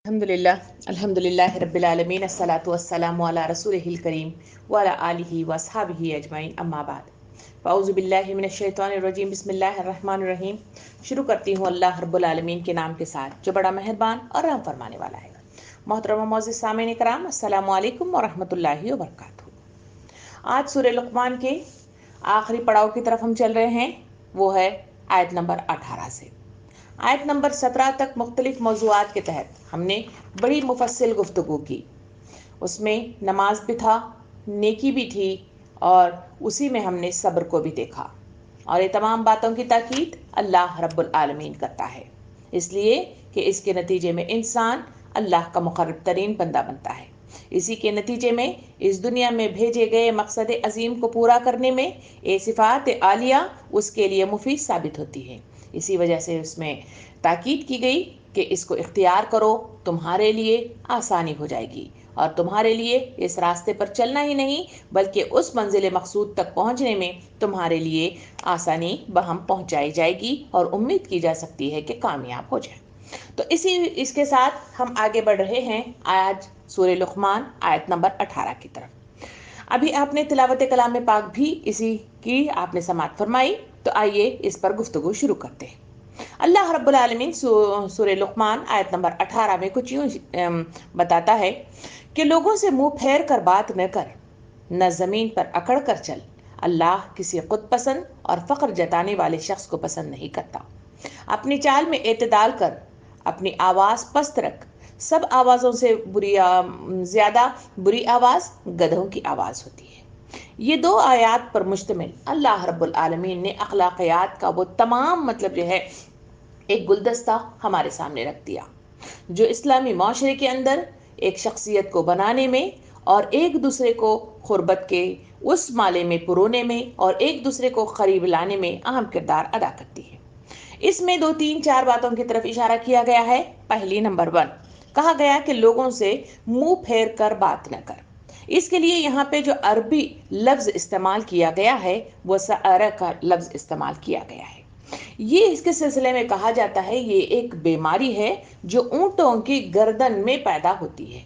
الحمد للہ رب العالمین الصلاۃ والسلام علی رسولہ الکریم وعلی آلہ واصحابہ اجمعین اما بعد فاعوذ باللہ من الشیطان الرجیم بسم اللہ الرحمن الرحیم۔ شروع کرتی ہوں اللہ رب العالمین کے نام کے ساتھ جو بڑا مہربان اور رحم فرمانے والا ہے۔ محترم و معزز سامعین کرام، السلام علیکم ورحمۃ اللہ وبرکاتہ۔ آج سورہ لقمان کے آخری پڑاؤ کی طرف ہم چل رہے ہیں، وہ ہے آیت نمبر 18 سے آیت نمبر 17 تک مختلف موضوعات کے تحت ہم نے بڑی مفصل گفتگو کی۔ اس میں نماز بھی تھا، نیکی بھی تھی، اور اسی میں ہم نے صبر کو بھی دیکھا، اور یہ تمام باتوں کی تاکید اللہ رب العالمین کرتا ہے، اس لیے کہ اس کے نتیجے میں انسان اللہ کا مقرب ترین بندہ بنتا ہے۔ اسی کے نتیجے میں اس دنیا میں بھیجے گئے مقصد عظیم کو پورا کرنے میں یہ صفات عالیہ اس کے لیے مفید ثابت ہوتی ہے۔ اسی وجہ سے اس میں تاکید کی گئی کہ اس کو اختیار کرو، تمہارے لیے آسانی ہو جائے گی، اور تمہارے لیے اس راستے پر چلنا ہی نہیں بلکہ اس منزل مقصود تک پہنچنے میں تمہارے لیے آسانی بہم پہنچائی جائے گی، اور امید کی جا سکتی ہے کہ کامیاب ہو جائے۔ تو اس کے ساتھ ہم آگے بڑھ رہے ہیں آج سورہ لقمان آیت نمبر 18 کی طرف۔ ابھی آپ نے تلاوت کلام پاک بھی اسی کی آپ نے سماعت فرمائی، تو آئیے اس پر گفتگو شروع کرتے ہیں۔ اللہ رب العالمین سورہ لقمان آیت نمبر 18 میں کچھ یوں بتاتا ہے کہ لوگوں سے منہ پھیر کر بات نہ کر، نہ زمین پر اکڑ کر چل۔ اللہ کسی خود پسند اور فخر جتانے والے شخص کو پسند نہیں کرتا۔ اپنی چال میں اعتدال کر، اپنی آواز پست رکھ۔ سب آوازوں سے زیادہ بری آواز گدھوں کی آواز ہوتی ہے۔ یہ دو آیات پر مشتمل اللہ رب العالمین نے اخلاقیات کا وہ تمام ایک گلدستہ ہمارے سامنے رکھ دیا جو اسلامی معاشرے کے اندر ایک شخصیت کو بنانے میں اور ایک دوسرے کو قربت کے اس مالے میں پرونے میں اور ایک دوسرے کو قریب لانے میں اہم کردار ادا کرتی ہے۔ اس میں 2-3-4 باتوں کی طرف اشارہ کیا گیا ہے۔ پہلی نمبر 1 کہا گیا کہ لوگوں سے منہ پھیر کر بات نہ کر۔ اس کے لیے یہاں پہ جو عربی لفظ استعمال کیا گیا ہے وہ سعرہ کا لفظ استعمال کیا گیا ہے۔ یہ اس کے سلسلے میں کہا جاتا ہے یہ ایک بیماری ہے جو اونٹوں کی گردن میں پیدا ہوتی ہے۔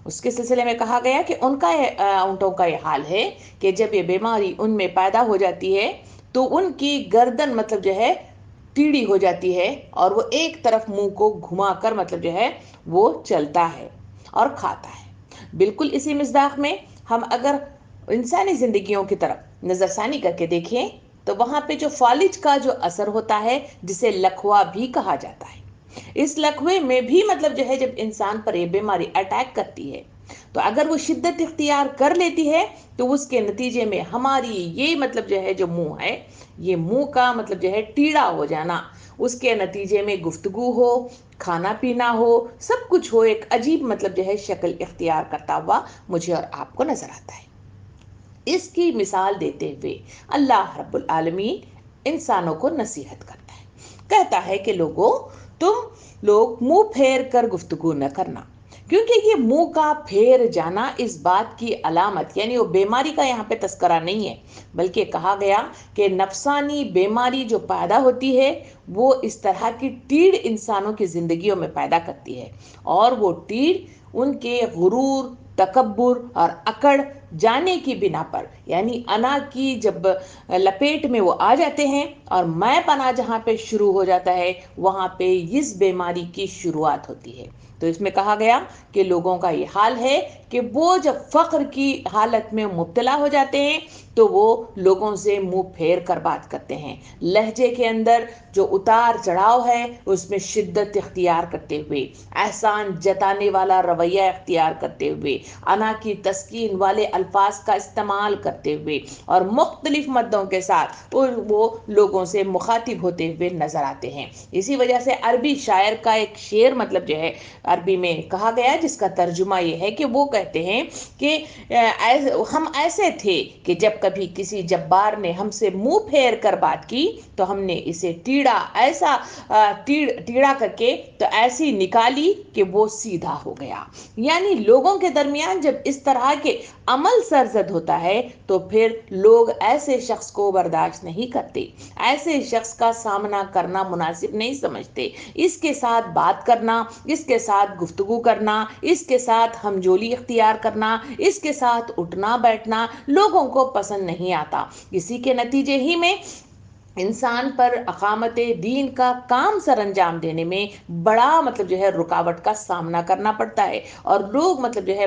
اس کے سلسلے میں کہا گیا کہ اونٹوں کا یہ حال ہے کہ جب یہ بیماری ان میں پیدا ہو جاتی ہے تو ان کی گردن ٹیڑھی ہو جاتی ہے، اور وہ ایک طرف منہ کو گھما کر وہ چلتا ہے اور کھاتا ہے۔ بالکل اسی مصداق میں ہم اگر انسانی زندگیوں کی طرف نظر ثانی کر کے دیکھیں تو وہاں پہ جو فالج کا جو اثر ہوتا ہے جسے لکوا بھی کہا جاتا ہے، اس لکوے میں بھی جب انسان پر یہ بیماری اٹیک کرتی ہے تو اگر وہ شدت اختیار کر لیتی ہے تو اس کے نتیجے میں ہماری یہ جو منہ ہے، یہ منہ کا ٹیڑھا ہو جانا، اس کے نتیجے میں گفتگو ہو، کھانا پینا ہو، سب کچھ ہو، ایک عجیب شکل اختیار کرتا ہوا مجھے اور آپ کو نظر آتا ہے۔ اس کی مثال دیتے ہوئے اللہ رب العالمین انسانوں کو نصیحت کرتا ہے، کہتا ہے کہ تم لوگ منہ پھیر کر گفتگو نہ کرنا، کیونکہ یہ منہ کا پھیر جانا اس بات کی علامت وہ بیماری کا یہاں پہ تذکرہ نہیں ہے، بلکہ کہا گیا کہ نفسانی بیماری جو پیدا ہوتی ہے وہ اس طرح کی ٹیڑھ انسانوں کی زندگیوں میں پیدا کرتی ہے، اور وہ ٹیڑھ ان کے غرور، تکبر اور اکڑ جانے کی بنا پر انا کی جب لپیٹ میں وہ آ جاتے ہیں اور میں پنا جہاں پہ شروع ہو جاتا ہے وہاں پہ اس بیماری کی شروعات ہوتی ہے۔ تو اس میں کہا گیا کہ لوگوں کا یہ حال ہے کہ وہ جب فقر کی حالت میں مبتلا ہو جاتے ہیں تو وہ لوگوں سے منہ پھیر کر بات کرتے ہیں، لہجے کے اندر جو اتار چڑھاؤ ہے اس میں شدت اختیار کرتے ہوئے، احسان جتانے والا رویہ اختیار کرتے ہوئے، انا کی تسکین والے الفاظ کا استعمال کرتے ہوئے اور مختلف مدوں کے ساتھ وہ لوگوں سے مخاطب ہوتے ہوئے نظر آتے ہیں۔ اسی وجہ سے عربی شاعر کا ایک شعر عربی میں کہا گیا جس کا ترجمہ یہ ہے کہ وہ کہتے ہیں کہ ہم ایسے تھے کہ جب کبھی کسی جبار نے ہم سے منہ پھیر کر بات کی تو ہم نے اسے ٹیڑھا کر کے تو ایسی نکالی کہ وہ سیدھا ہو گیا۔ لوگوں کے درمیان جب اس طرح کے عمل سرزد ہوتا ہے تو پھر لوگ ایسے شخص کو برداشت نہیں کرتے، ایسے شخص کا سامنا کرنا مناسب نہیں سمجھتے، اس کے ساتھ بات کرنا، اس کے ساتھ گفتگو کرنا، اس کے ساتھ ہمجولی اختیار کرنا، اس کے ساتھ اٹھنا بیٹھنا لوگوں کو پسند نہیں آتا۔ اسی کے نتیجے ہی میں انسان پر اقامت دین کا کام سر انجام دینے میں بڑا رکاوٹ کا سامنا کرنا پڑتا ہے، اور لوگ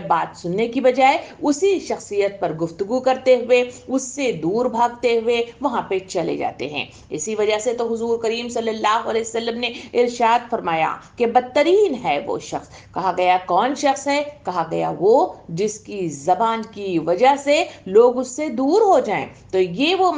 بات سننے کی بجائے اسی شخصیت پر گفتگو کرتے ہوئے اس سے دور بھاگتے ہوئے وہاں پہ چلے جاتے ہیں۔ اسی وجہ سے تو حضور کریم صلی اللہ علیہ وسلم نے ارشاد فرمایا کہ بدترین ہے وہ شخص۔ کہا گیا کون شخص ہے؟ کہا گیا وہ جس کی زبان کی وجہ سے لوگ اس سے دور ہو جائیں۔ تو یہ وہ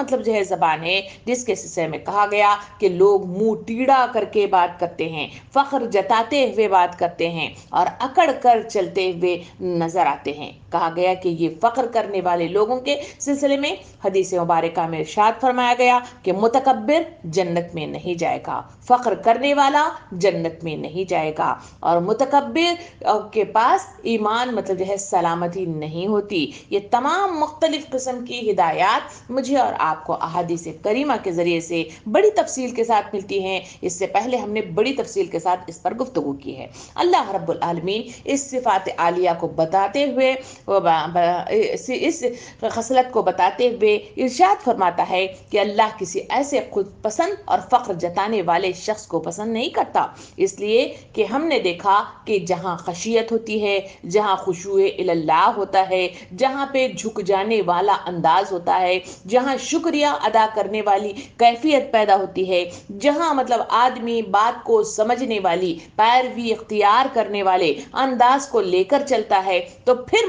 زبان ہے جس کے سلسلے میں کہا گیا کہ لوگ منہ ٹیڑا کر کے بات کرتے ہیں، فخر جتاتے ہوئے بات کرتے ہیں اور اکڑ کر چلتے ہوئے نظر آتے ہیں۔ کہا گیا کہ یہ فخر کرنے والے لوگوں کے سلسلے میں حدیث مبارکہ میں ارشاد فرمایا گیا کہ متکبر جنت میں نہیں جائے گا، فخر کرنے والا جنت میں نہیں جائے گا، اور متکبر کے پاس ایمان سلامتی نہیں ہوتی۔ یہ تمام مختلف قسم کی ہدایات مجھے اور آپ کو احادیث کریمہ کے ذریعے سے بڑی تفصیل کے ساتھ ملتی ہیں۔ اس سے پہلے ہم نے بڑی تفصیل کے ساتھ اس پر گفتگو کی ہے۔ اللہ رب العالمین اس صفات عالیہ کو بتاتے ہوئے، اس خصلت کو بتاتے ہوئے ارشاد فرماتا ہے کہ اللہ کسی ایسے خود پسند اور فخر جتانے والے شخص کو پسند نہیں کرتا، اس لیے کہ ہم نے دیکھا کہ جہاں خشیت ہوتی ہے، جہاں خشوع اللہ ہوتا ہے، جہاں پہ جھک جانے والا انداز ہوتا ہے، جہاں شکریہ ادا کرنے والی کیفیت پیدا ہوتی ہے، جہاں آدمی بات کو سمجھنے والی، پیروی اختیار کرنے والے انداز کو لے کر چلتا ہے، تو پھر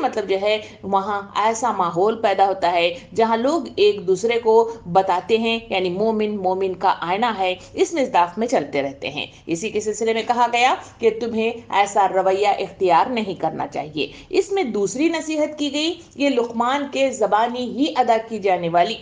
وہاں ایسا ماحول پیدا ہوتا ہے جہاں لوگ ایک دوسرے کو بتاتے ہیں، یعنی مومن مومن کا آئینہ ہے، اس مصداق میں چلتے رہتے ہیں۔ اسی کے سلسلے میں کہا گیا کہ تمہیں ایسا رویہ اختیار نہیں کرنا چاہیے۔ اس میں دوسری نصیحت کی گئی، یہ لقمان کے زبانی ہی ادا کی جانے والی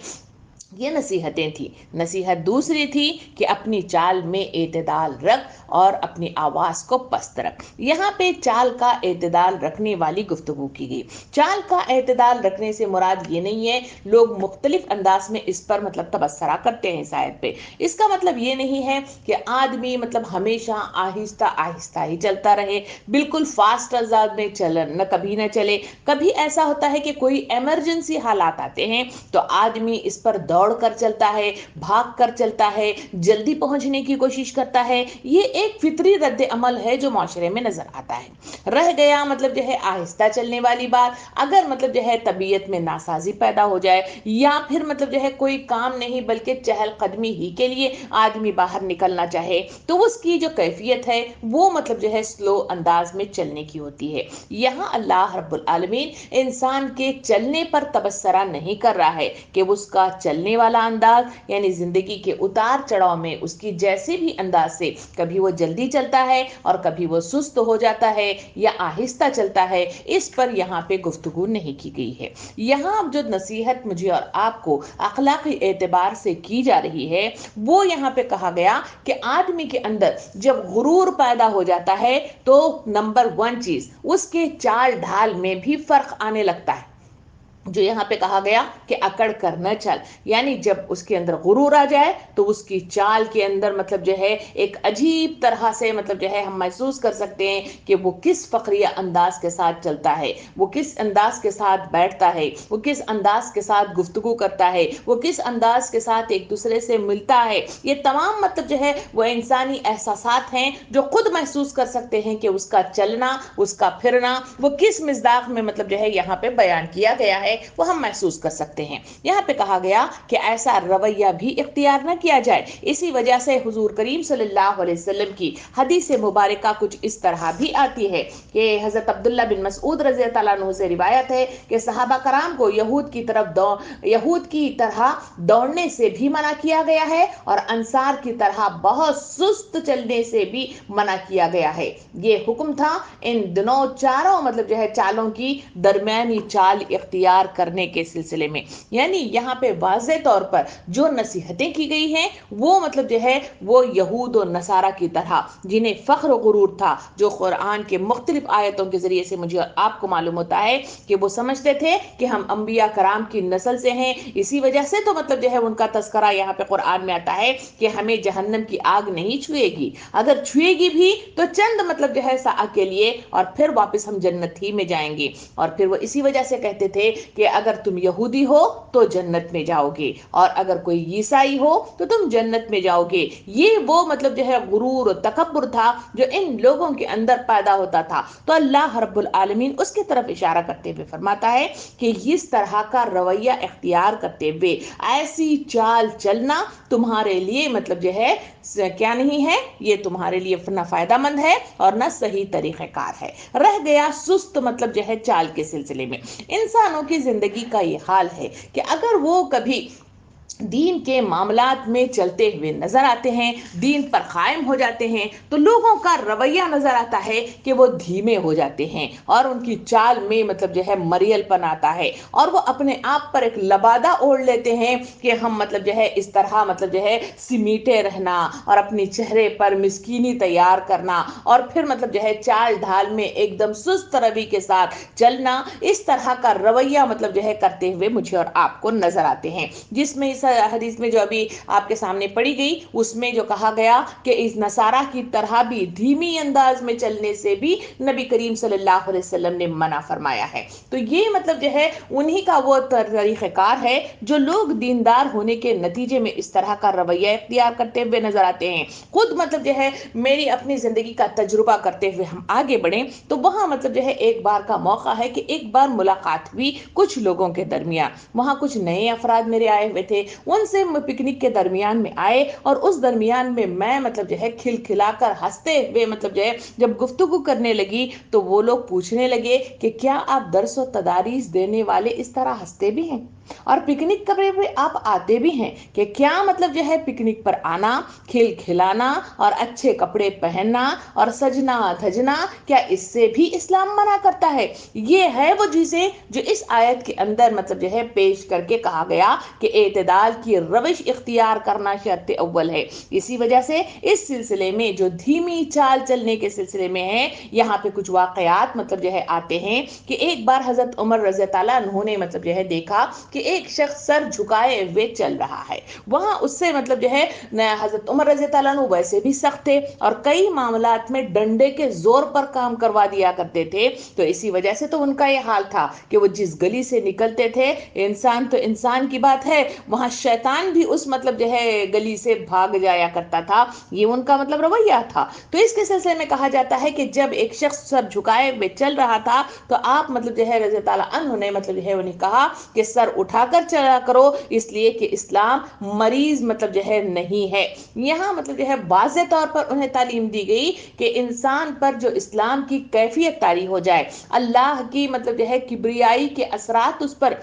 یہ نصیحتیں تھیں۔ نصیحت دوسری تھی کہ اپنی چال میں اعتدال رکھ اور اپنی آواز کو پست رکھ۔ یہاں پہ چال کا اعتدال رکھنے والی گفتگو کی گئی۔ چال کا اعتدال رکھنے سے مراد یہ نہیں ہے لوگ مختلف انداز میں اس پر تبصرہ کرتے ہیں شاید پہ، اس کا یہ نہیں ہے کہ آدمی ہمیشہ آہستہ آہستہ ہی چلتا رہے، بالکل فاسٹ انداز میں نہ کبھی نہ چلے۔ کبھی ایسا ہوتا ہے کہ کوئی ایمرجنسی حالات آتے ہیں تو آدمی اس پر دوڑ کر چلتا ہے، بھاگ کر چلتا ہے، جلدی پہنچنے کی کوشش کرتا ہے۔ یہ ایک فطری رد عمل ہے جو معاشرے میں نظر آتا ہے۔ رہ گیا آہستہ چلنے والی بات، اگر طبیعت میں ناسازی پیدا ہو جائے، یا پھر کوئی کام نہیں بلکہ چہل قدمی ہی کے لیے آدمی باہر نکلنا چاہے، تو اس کی جو کیفیت ہے وہ سلو انداز میں چلنے کی ہوتی ہے۔ یہاں اللہ رب العالمین انسان کے چلنے پر تبصرہ نہیں کر رہا ہے کہ اس کا چلنے والا انداز، یعنی زندگی کے اتار چڑھاؤ میں اس کی جیسے بھی انداز سے کبھی وہ جلدی چلتا ہے اور کبھی وہ سست ہو جاتا ہے یا آہستہ چلتا ہے، اس پر یہاں پہ گفتگو نہیں کی گئی ہے۔ یہاں جو نصیحت مجھے اور آپ کو اخلاقی اعتبار سے کی جا رہی ہے وہ یہاں پہ کہا گیا کہ آدمی کے اندر جب غرور پیدا ہو جاتا ہے تو نمبر 1 چیز اس کے چال ڈھال میں بھی فرق آنے لگتا ہے، جو یہاں پہ کہا گیا کہ اکڑ کر نہ چل، یعنی جب اس کے اندر غرور آ جائے تو اس کی چال کے اندر ایک عجیب طرح سے ہم محسوس کر سکتے ہیں کہ وہ کس فقریہ انداز کے ساتھ چلتا ہے، وہ کس انداز کے ساتھ بیٹھتا ہے، وہ کس انداز کے ساتھ گفتگو کرتا ہے، وہ کس انداز کے ساتھ ایک دوسرے سے ملتا ہے۔ یہ تمام وہ انسانی احساسات ہیں جو خود محسوس کر سکتے ہیں کہ اس کا چلنا، اس کا پھرنا وہ کس مصداق میں یہاں پہ بیان کیا گیا ہے، وہ ہم محسوس کر سکتے ہیں۔ یہاں پہ کہا گیا کہ ایسا رویہ بھی اختیار نہ کیا جائے۔ اسی وجہ سے حضور کریم صلی اللہ علیہ وسلم کی حدیث مبارکہ کچھ اس طرح بھی آتی ہے کہ حضرت عبداللہ بن مسعود رضی اللہ عنہ سے روایت ہے کہ صحابہ کرام کو یہود کی طرح دوڑنے سے بھی منع کیا گیا ہے اور انصار کی طرح بہت سست چلنے سے بھی منع کیا گیا ہے۔ یہ حکم تھا ان دونوں چاروں چالوں کی درمیانی چال اختیار اختیار کرنے کے سلسلے میں، یعنی یہاں پہ واضح طور پر جو نصیحتیں کی گئی ہیں وہ مطلب جو ہے وہ یہود و نصارہ کی طرح جنہیں فخر و غرور تھا، جو قرآن کے مختلف آیتوں کے ذریعے سے مجھے آپ کو معلوم ہوتا ہے کہ وہ سمجھتے تھے کہ ہم انبیاء کرام کی نسل سے ہیں، اسی وجہ سے تو مطلب جو ہے ان کا تذکرہ یہاں پہ قرآن میں آتا ہے کہ ہمیں جہنم کی آگ نہیں چھوئے گی، اگر چھوئے گی بھی تو چند مطلب جو ہے سا کے لیے، اور پھر واپس ہم جنت ہی میں جائیں گے۔ اور پھر وہ اسی وجہ سے کہتے تھے کہ اگر تم یہودی ہو تو جنت میں جاؤ گے، اور اگر کوئی عیسائی ہو تو تم جنت میں جاؤ گے۔ یہ وہ مطلب جو ہے غرور و تکبر تھا جو ان لوگوں کے اندر پیدا ہوتا تھا۔ تو اللہ رب العالمین اس کی طرف اشارہ کرتے ہوئے فرماتا ہے کہ اس طرح کا رویہ اختیار کرتے ہوئے ایسی چال چلنا تمہارے لیے مطلب جو ہے کیا نہیں ہے، یہ تمہارے لیے نہ فائدہ مند ہے اور نہ صحیح طریقہ کار ہے۔ رہ گیا سست مطلب جو ہے چال کے سلسلے میں، انسانوں کی زندگی کا یہ حال ہے کہ اگر وہ کبھی دین کے معاملات میں چلتے ہوئے نظر آتے ہیں، دین پر قائم ہو جاتے ہیں، تو لوگوں کا رویہ نظر آتا ہے کہ وہ دھیمے ہو جاتے ہیں اور ان کی چال میں مطلب جو ہے مریل پن آتا ہے، اور وہ اپنے آپ پر ایک لبادہ اوڑھ لیتے ہیں کہ ہم مطلب جو ہے اس طرح مطلب جو ہے سمیٹے رہنا اور اپنی چہرے پر مسکینی تیار کرنا، اور پھر مطلب جو ہے چال ڈھال میں ایک دم سست روی کے ساتھ چلنا، اس طرح کا رویہ مطلب جو ہے کرتے ہوئے مجھے اور آپ کو نظر آتے ہیں، جس میں اس حدیث میں جو ابھی آپ کے سامنے پڑھی گئی اس میں جو کہا گیا کہ اس نصارہ کی طرح بھی دھیمی انداز میں چلنے سے بھی نبی کریم صلی اللہ علیہ وسلم نے منع فرمایا ہے۔ تو یہ مطلب جو ہے انہی کا وہ طریقہ کار ہے جو لوگ دیندار ہونے کے نتیجے میں اس طرح کا رویہ اختیار کرتے ہوئے نظر آتے ہیں۔ خود مطلب جو ہے میری اپنی زندگی کا تجربہ کرتے ہوئے ہم آگے بڑھیں تو وہاں مطلب جو ہے ایک بار کا موقع ہے کہ ایک بار ملاقات ہوئی کچھ لوگوں کے درمیان، وہاں کچھ نئے افراد میرے آئے ہوئے تھے، ان سے پکنک کے درمیان میں آئے، اور اس درمیان میں مطلب جو ہے کھل کھلا کر ہنستے ہوئے مطلب جو ہے جب گفتگو کرنے لگی تو وہ لوگ پوچھنے لگے کہ کیا آپ درس و تداریس دینے والے اس طرح ہنستے بھی ہیں، اور پکنک کرنے پہ آپ آتے بھی ہیں، کہ کیا مطلب جو ہے پکنک پر آنا، کھل کھلانا اور اچھے کپڑے پہننا اور سجنا دھجنا، کیا اس سے بھی اسلام منع کرتا ہے؟ یہ ہے وہ چیزیں جو اس آیت کے اندر مطلب جو ہے پیش کر کے کہا گیا کہ اعتدال کی روش اختیار کرنا شرط اول ہے۔ اسی وجہ سے اس سلسلے میں جو دھیمی چال چلنے کے سلسلے میں ہے، یہاں پہ کچھ واقعات مطلب جو ہے آتے ہیں کہ ایک بار حضرت عمر رضی اللہ عنہ نے مطلب جو ہے دیکھا کہ ایک شخص سر جھکائے ہوئے چل رہا ہے، وہاں اس سے مطلب جو ہے حضرت عمر رضی اللہ عنہ ویسے بھی سخت تھے اور کئی معاملات میں ڈنڈے کے زور پر کام کروا دیا کرتے تھے، تو اسی وجہ سے تو ان کا یہ حال تھا کہ وہ جس گلی سے نکلتے تھے، انسان تو انسان کی بات ہے، وہاں شیطان بھی اس مطلب جو ہے گلی سے بھاگ جایا کرتا تھا، یہ ان کا مطلب رویہ تھا۔ تو اس کے سلسلے میں کہا جاتا ہے کہ جب ایک شخص سر جھکائے ہوئے چل رہا تھا تو آپ مطلب جو ہے رضی اللہ عنہ نے مطلب جو ہے انہیں کہا کہ سر اٹھا کر چلا کرو، اس لیے کہ اسلام مریض مطلب جو ہے نہیں ہے۔ یہاں مطلب جو ہے واضح طور پر انہیں تعلیم دی گئی کہ انسان پر جو اسلام کی کیفیت طاری ہو جائے، اللہ کی مطلب جو ہے کبریائی کے اثرات اس پر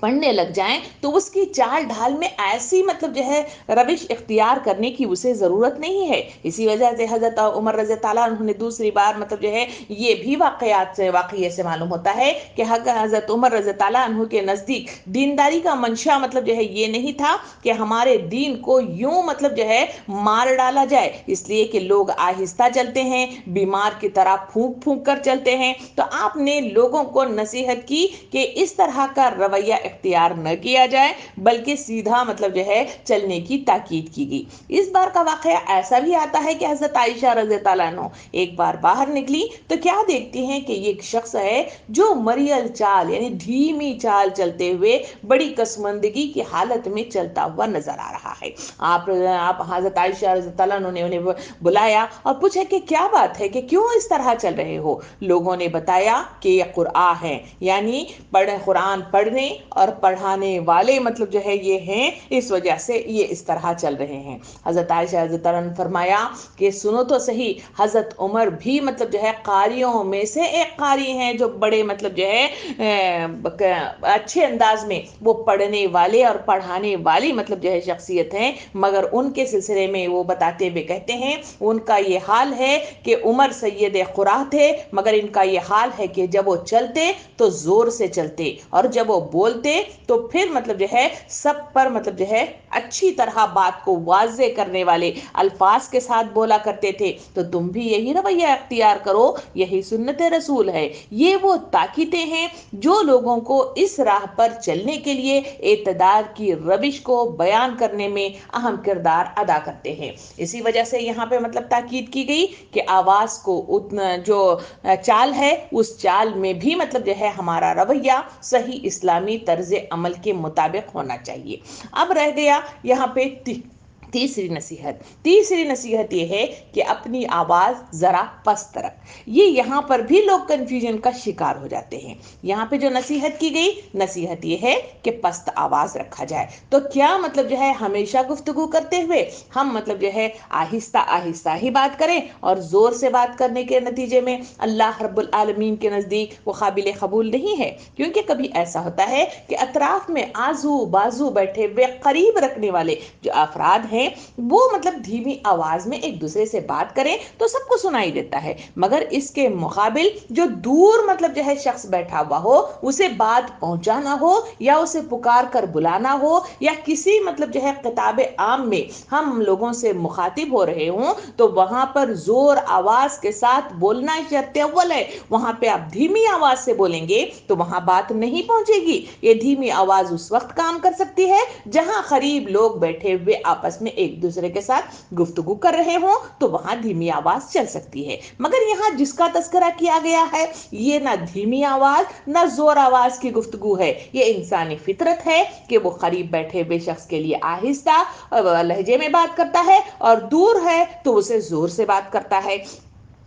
پڑھنے لگ جائیں تو اس کی چال ڈھال میں ایسی مطلب جو ہے روش اختیار کرنے کی اسے ضرورت نہیں ہے۔ اسی وجہ سے حضرت عمر رضی اللہ عنہ نے دوسری بار مطلب جو ہے یہ بھی واقعے سے معلوم ہوتا ہے کہ حضرت عمر رضی اللہ عنہ کے نزدیک دینداری کا منشا مطلب جو ہے یہ نہیں تھا کہ ہمارے دین کو یوں مطلب جو ہے مار ڈالا جائے، اس لیے کہ لوگ آہستہ چلتے ہیں، بیمار کی طرح پھونک پھونک کر چلتے ہیں، تو آپ نے لوگوں کو نصیحت کی کہ اس طرح کا رویہ اختیار نہ کیا جائے بلکہ سیدھا مطلب جو ہے چلنے کی تاکید کی گئی۔ اس بار کا واقعہ ایسا بھی آتا ہے کہ حضرت عائشہ رضی اللہ عنہ ایک بار باہر نکلی تو کیا دیکھتی ہیں کہ یہ ایک شخص ہے جو مریل چال یعنی دھیمی چال چلتے ہوئے بڑی قسمندگی کی حالت میں چلتا ہوا نظر آ رہا ہے۔ آپ حضرت عائشہ رضی اللہ عنہ نے انہیں بلایا اور پوچھا کہ کیا بات ہے کہ کیوں اس طرح چل رہے ہو؟ لوگوں نے بتایا کہ یہ قرآن ہے، یعنی قرآن پڑھنے اور پڑھانے والے مطلب جو ہے یہ ہیں، اس وجہ سے یہ اس طرح چل رہے ہیں۔ حضرت عائشہ رضی اللہ عنہا نے فرمایا کہ سنو تو صحیح، حضرت عمر بھی مطلب جو ہے قاریوں میں سے ایک قاری ہیں، جو بڑے مطلب جو ہے اچھے انداز میں وہ پڑھنے والے اور پڑھانے والی مطلب جو ہے شخصیت ہیں، مگر ان کے سلسلے میں وہ بتاتے ہوئے کہتے ہیں ان کا یہ حال ہے کہ عمر سید قرا تھے، مگر ان کا یہ حال ہے کہ جب وہ چلتے تو زور سے چلتے، اور جب وہ بولتے تو پھر مطلب جو ہے سب پر مطلب جو ہے اچھی طرح بات کو واضح کرنے والے الفاظ کے ساتھ بولا کرتے تھے۔ تو تم بھی یہی رویہ اختیار کرو، یہی سنت رسول ہے۔ یہ وہ تاکیدیں ہیں جو لوگوں کو اس راہ پر چلنے کے لیے اعتدال کی روش کو بیان کرنے میں اہم کردار ادا کرتے ہیں۔ اسی وجہ سے یہاں پہ مطلب تاکید کی گئی کہ آواز کو جو چال ہے اس چال میں بھی مطلب جو ہے ہمارا رویہ صحیح اسلامی طرز عمل کے مطابق ہونا چاہیے۔ اب رہ گیا یہاں پہ تیسری نصیحت یہ ہے کہ اپنی آواز ذرا پست رکھ۔ یہ یہاں پر بھی لوگ کنفیوژن کا شکار ہو جاتے ہیں۔ یہاں پہ جو نصیحت کی گئی، نصیحت یہ ہے کہ پست آواز رکھا جائے۔ تو کیا مطلب جو ہے ہمیشہ گفتگو کرتے ہوئے ہم مطلب جو ہے آہستہ آہستہ ہی بات کریں، اور زور سے بات کرنے کے نتیجے میں اللہ رب العالمین کے نزدیک وہ قابل قبول نہیں ہے؟ کیونکہ کبھی ایسا ہوتا ہے کہ اطراف میں آزو بازو بیٹھے ہوئے قریب رکھنے والے جو افراد ہیں وہ مطلب دھیمی آواز میں ایک دوسرے سے بات کریں تو سب کو سنائی دیتا ہے، مگر اس کے مقابل جو دور مطلب جو ہے شخص بیٹھا ہوا ہو، اسے بات پہنچانا ہو یا اسے پکار کر بلانا ہو، یا کسی مطلب جو ہے خطاب عام میں ہم لوگوں سے مخاطب ہو رہے ہوں، تو وہاں پر زور آواز کے ساتھ بولنا شرط اول ہے۔ وہاں پہ آپ دھیمی آواز سے بولیں گے تو وہاں بات نہیں پہنچے گی۔ یہ دھیمی آواز اس وقت کام کر سکتی ہے جہاں قریب لوگ بیٹھے ہوئے آپس میں ایک دوسرے کے ساتھ گفتگو کر رہے ہوں، تو وہاں دھیمی آواز چل سکتی ہے۔ مگر یہاں جس کا تذکرہ کیا گیا ہے، یہ نہ دھیمی آواز نہ زور آواز کی گفتگو ہے، یہ انسانی فطرت ہے کہ وہ قریب بیٹھے ہوئے شخص کے لیے آہستہ لہجے میں بات کرتا ہے، اور دور ہے تو اسے زور سے بات کرتا ہے۔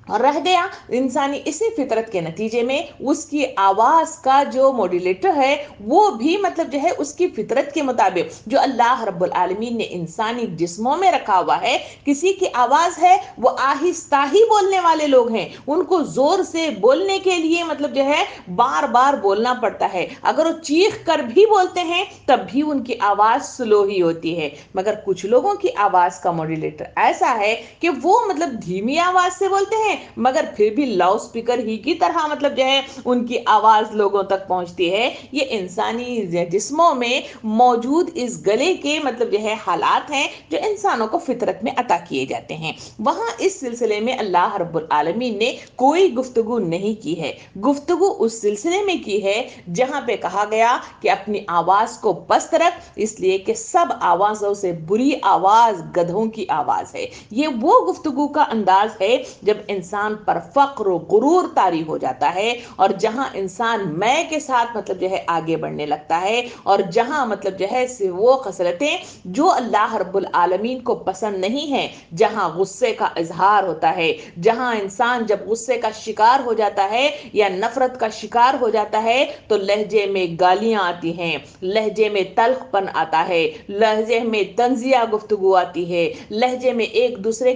اور رہ گیا انسانی اسی فطرت کے نتیجے میں اس کی آواز کا جو موڈولیٹر ہے وہ بھی مطلب جو ہے اس کی فطرت کے مطابق جو اللہ رب العالمین نے انسانی جسموں میں رکھا ہوا ہے، کسی کی آواز ہے وہ آہستہ ہی بولنے والے لوگ ہیں، ان کو زور سے بولنے کے لیے مطلب جو ہے بار بار بولنا پڑتا ہے۔ اگر وہ چیخ کر بھی بولتے ہیں تب بھی ان کی آواز سلو ہی ہوتی ہے۔ مگر کچھ لوگوں کی آواز کا موڈولیٹر ایسا ہے کہ وہ مطلب دھیمی آواز سے بولتے ہیں، مگر پھر بھی لاؤڈ سپیکر ہی کی طرح مطلب جو ہے ان کی آواز لوگوں تک پہنچتی ہے۔ یہ انسانی جسموں میں موجود اس گلے کے مطلب جو ہے حالات ہیں جو انسانوں کو فطرت میں عطا کیے جاتے ہیں۔ وہاں اس سلسلے میں اللہ رب العالمین نے کوئی گفتگو نہیں کی ہے، گفتگو اس سلسلے میں کی ہے جہاں پہ کہا گیا کہ اپنی آواز کو پست رکھ، اس لیے کہ سب آوازوں سے بری آواز گدھوں کی آواز ہے۔ یہ وہ گفتگو کا انداز ہے جب انسان پر فخر و غرور طاری ہو جاتا ہے، اور جہاں انسان میں کے ساتھ مطلب جو ہے آگے بڑھنے لگتا ہے، اور جہاں مطلب جو ہے وہ خصلتیں جو اللہ رب العالمین کو پسند نہیں ہیں، جہاں غصے کا اظہار ہوتا ہے، جہاں انسان جب غصے کا شکار ہو جاتا ہے یا نفرت کا شکار ہو جاتا ہے تو لہجے میں گالیاں آتی ہیں، لہجے میں تلخ پن آتا ہے، لہجے میں طنزیہ گفتگو آتی ہے، لہجے میں ایک دوسرے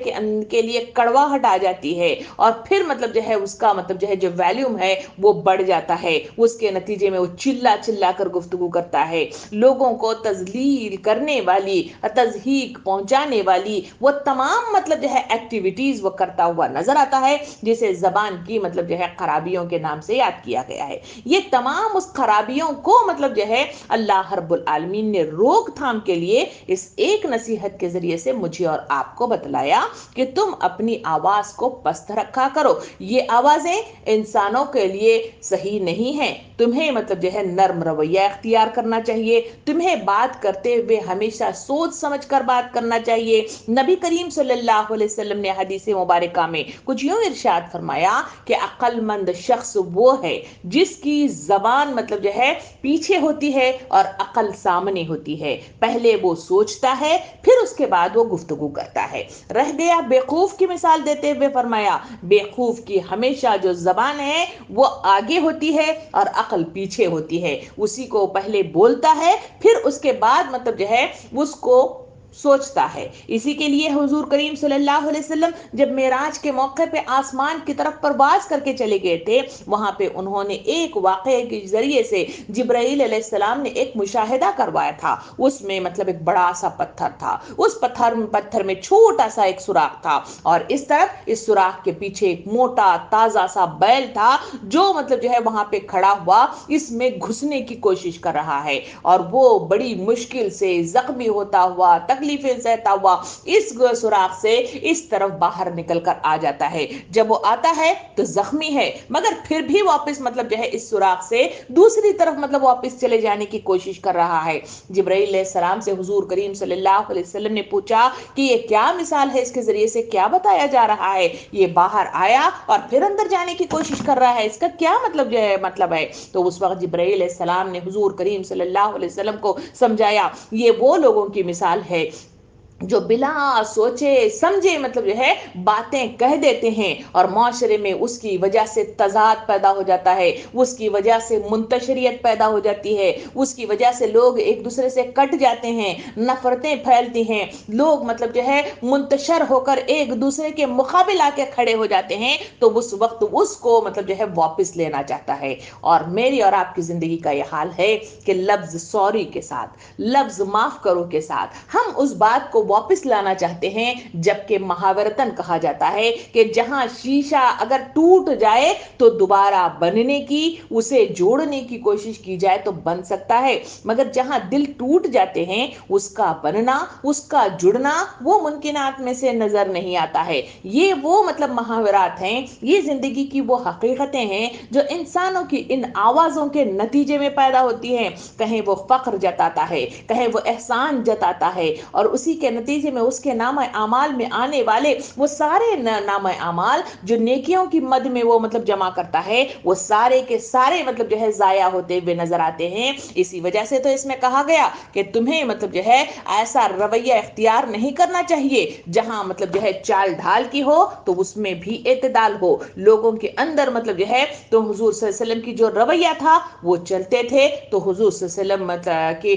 کے لیے کڑواہٹ آ جاتی ہے، اور پھر مطلب جو ہے اس کا مطلب جو ہے جو ویلیوم ہے وہ بڑھ جاتا ہے۔ اس کے نتیجے میں وہ چلا چلا کر گفتگو کرتا ہے، لوگوں کو تذلیل کرنے والی، تضحیک پہنچانے والی وہ تمام مطلب جو ہے ایکٹیویٹیز وہ کرتا ہوا نظر آتا ہے، جسے زبان کی مطلب جو ہے خرابیوں کے نام سے یاد کیا گیا ہے۔ یہ تمام اس خرابیوں کو مطلب جو ہے اللہ رب العالمین نے روک تھام کے لیے اس ایک نصیحت کے ذریعے سے مجھے اور آپ کو بتلایا کہ تم اپنی آواز کو پست رکھا کرو۔ یہ آوازیں انسانوں کے لیے صحیح نہیں ہیں، تمہیں مطلب جو ہے نرم رویہ اختیار کرنا چاہیے، تمہیں بات کرتے ہوئے ہمیشہ سوچ سمجھ کر بات کرنا چاہیے۔ نبی کریم صلی اللہ علیہ وسلم نے حدیث مبارکہ میں کچھ یوں ارشاد فرمایا کہ عقل مند شخص وہ ہے جس کی زبان مطلب جو ہے پیچھے ہوتی ہے اور عقل سامنے ہوتی ہے، پہلے وہ سوچتا ہے پھر اس کے بعد وہ گفتگو کرتا ہے۔ رہ گیا بیوقوف کی مثال دیتے ہوئے فرمایا فرمایا بیوقوف کی ہمیشہ جو زبان ہے وہ آگے ہوتی ہے اور عقل پیچھے ہوتی ہے، اسی کو پہلے بولتا ہے پھر اس کے بعد مطلب جو ہے اس کو سوچتا ہے۔ اسی کے لیے حضور کریم صلی اللہ علیہ وسلم جب معراج کے موقع پہ آسمان کی طرف پرواز کر کے چلے گئے تھے، وہاں پہ انہوں نے ایک واقعے کے ذریعے سے جبرائیل علیہ السلام نے ایک مشاہدہ کروایا تھا۔ اس میں مطلب ایک بڑا سا پتھر تھا، اس پتھر میں چھوٹا سا ایک سوراخ تھا، اور اس طرف اس سوراخ کے پیچھے ایک موٹا تازہ سا بیل تھا جو مطلب جو ہے وہاں پہ کھڑا ہوا اس میں گھسنے کی کوشش کر رہا ہے، اور وہ بڑی مشکل سے زخمی ہوتا ہوا تکلیفیں سہتا ہوا اس سوراخ سے اس طرف باہر نکل کر آ جاتا ہے۔ جب وہ آتا ہے تو زخمی ہے مگر پھر بھی واپس مطلب جو ہے اس سوراخ سے دوسری طرف مطلب واپس چلے جانے کی کوشش کر رہا ہے۔ جبرائیل علیہ السلام سے حضور کریم صلی اللہ علیہ وسلم نے پوچھا کہ یہ کیا مثال ہے، اس کے ذریعے سے کیا بتایا جا رہا ہے؟ یہ باہر آیا اور پھر اندر جانے کی کوشش کر رہا ہے، اس کا کیا مطلب جو ہے مطلب ہے؟ تو اس وقت جبرائیل علیہ السلام نے حضور کریم صلی اللہ علیہ وسلم کو سمجھایا یہ وہ لوگوں کی مثال ہے جو بلا سوچے سمجھے مطلب جو ہے باتیں کہہ دیتے ہیں، اور معاشرے میں اس کی وجہ سے تضاد پیدا ہو جاتا ہے، اس کی وجہ سے منتشریت پیدا ہو جاتی ہے، اس کی وجہ سے لوگ ایک دوسرے سے کٹ جاتے ہیں، نفرتیں پھیلتی ہیں، لوگ مطلب جو ہے منتشر ہو کر ایک دوسرے کے مقابل آ کے کھڑے ہو جاتے ہیں، تو اس وقت اس کو مطلب جو ہے واپس لینا چاہتا ہے۔ اور میری اور آپ کی زندگی کا یہ حال ہے کہ لفظ سوری کے ساتھ، لفظ معاف کرو کے ساتھ ہم اس بات کو واپس لانا چاہتے ہیں، جبکہ محاورتاً کہا جاتا ہے کہ جہاں شیشہ اگر ٹوٹ جائے تو دوبارہ بننے کی، اسے جوڑنے کی کوشش کی جائے تو بن سکتا ہے، مگر جہاں دل ٹوٹ جاتے ہیں اس کا بننا، اس کا جڑنا وہ ممکنات میں سے نظر نہیں آتا ہے۔ یہ وہ مطلب محاورات ہیں، یہ زندگی کی وہ حقیقتیں ہیں جو انسانوں کی ان آوازوں کے نتیجے میں پیدا ہوتی ہیں۔ کہیں وہ فخر جتاتا ہے، کہیں وہ احسان جتاتا ہے، اور اسی کے نتیجے میں اس کے نامہ اعمال میں آنے والے وہ سارے نامہ اعمال جو نیکیوں کی مد میں وہ مطلب جمع کرتا ہے، وہ سارے کے سارے مطلب جو ہے ضائع ہوتے ہوئے نظر آتے ہیں۔ اسی وجہ سے تو اس میں کہا گیا کہ تمہیں مطلب جو ہے ایسا رویہ اختیار نہیں کرنا چاہیے جہاں مطلب جو ہے چال ڈھال کی ہو تو اس میں بھی اعتدال ہو، لوگوں کے اندر مطلب جو ہے تو حضور صلی اللہ علیہ وسلم کی جو رویہ تھا وہ چلتے تھے، تو حضور صلی اللہ علیہ وسلم مطلب کی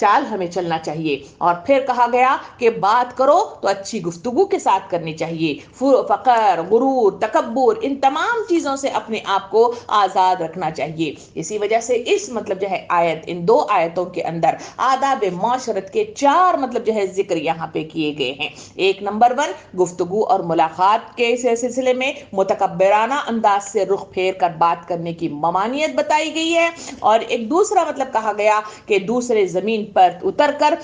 چال ہمیں چلنا چاہیے۔ اور پھر کہا گیا کہ بات کرو تو اچھی گفتگو کے ساتھ کرنی چاہیے، فقر، غرور، تکبر، ان تمام چیزوں سے اپنے آپ کو آزاد رکھنا چاہیے۔ اسی وجہ سے اس مطلب جو ہے آیت، ان دو آیتوں کے اندر آداب معاشرت کے 4 مطلب جو ہے ذکر یہاں پہ کیے گئے ہیں۔ ایک نمبر 1 گفتگو اور ملاقات کے سلسلے میں متکبرانہ انداز سے رخ پھیر کر بات کرنے کی ممانعت بتائی گئی ہے، اور ایک دوسرا مطلب کہا گیا کہ دوسرے زمین پر اتر کر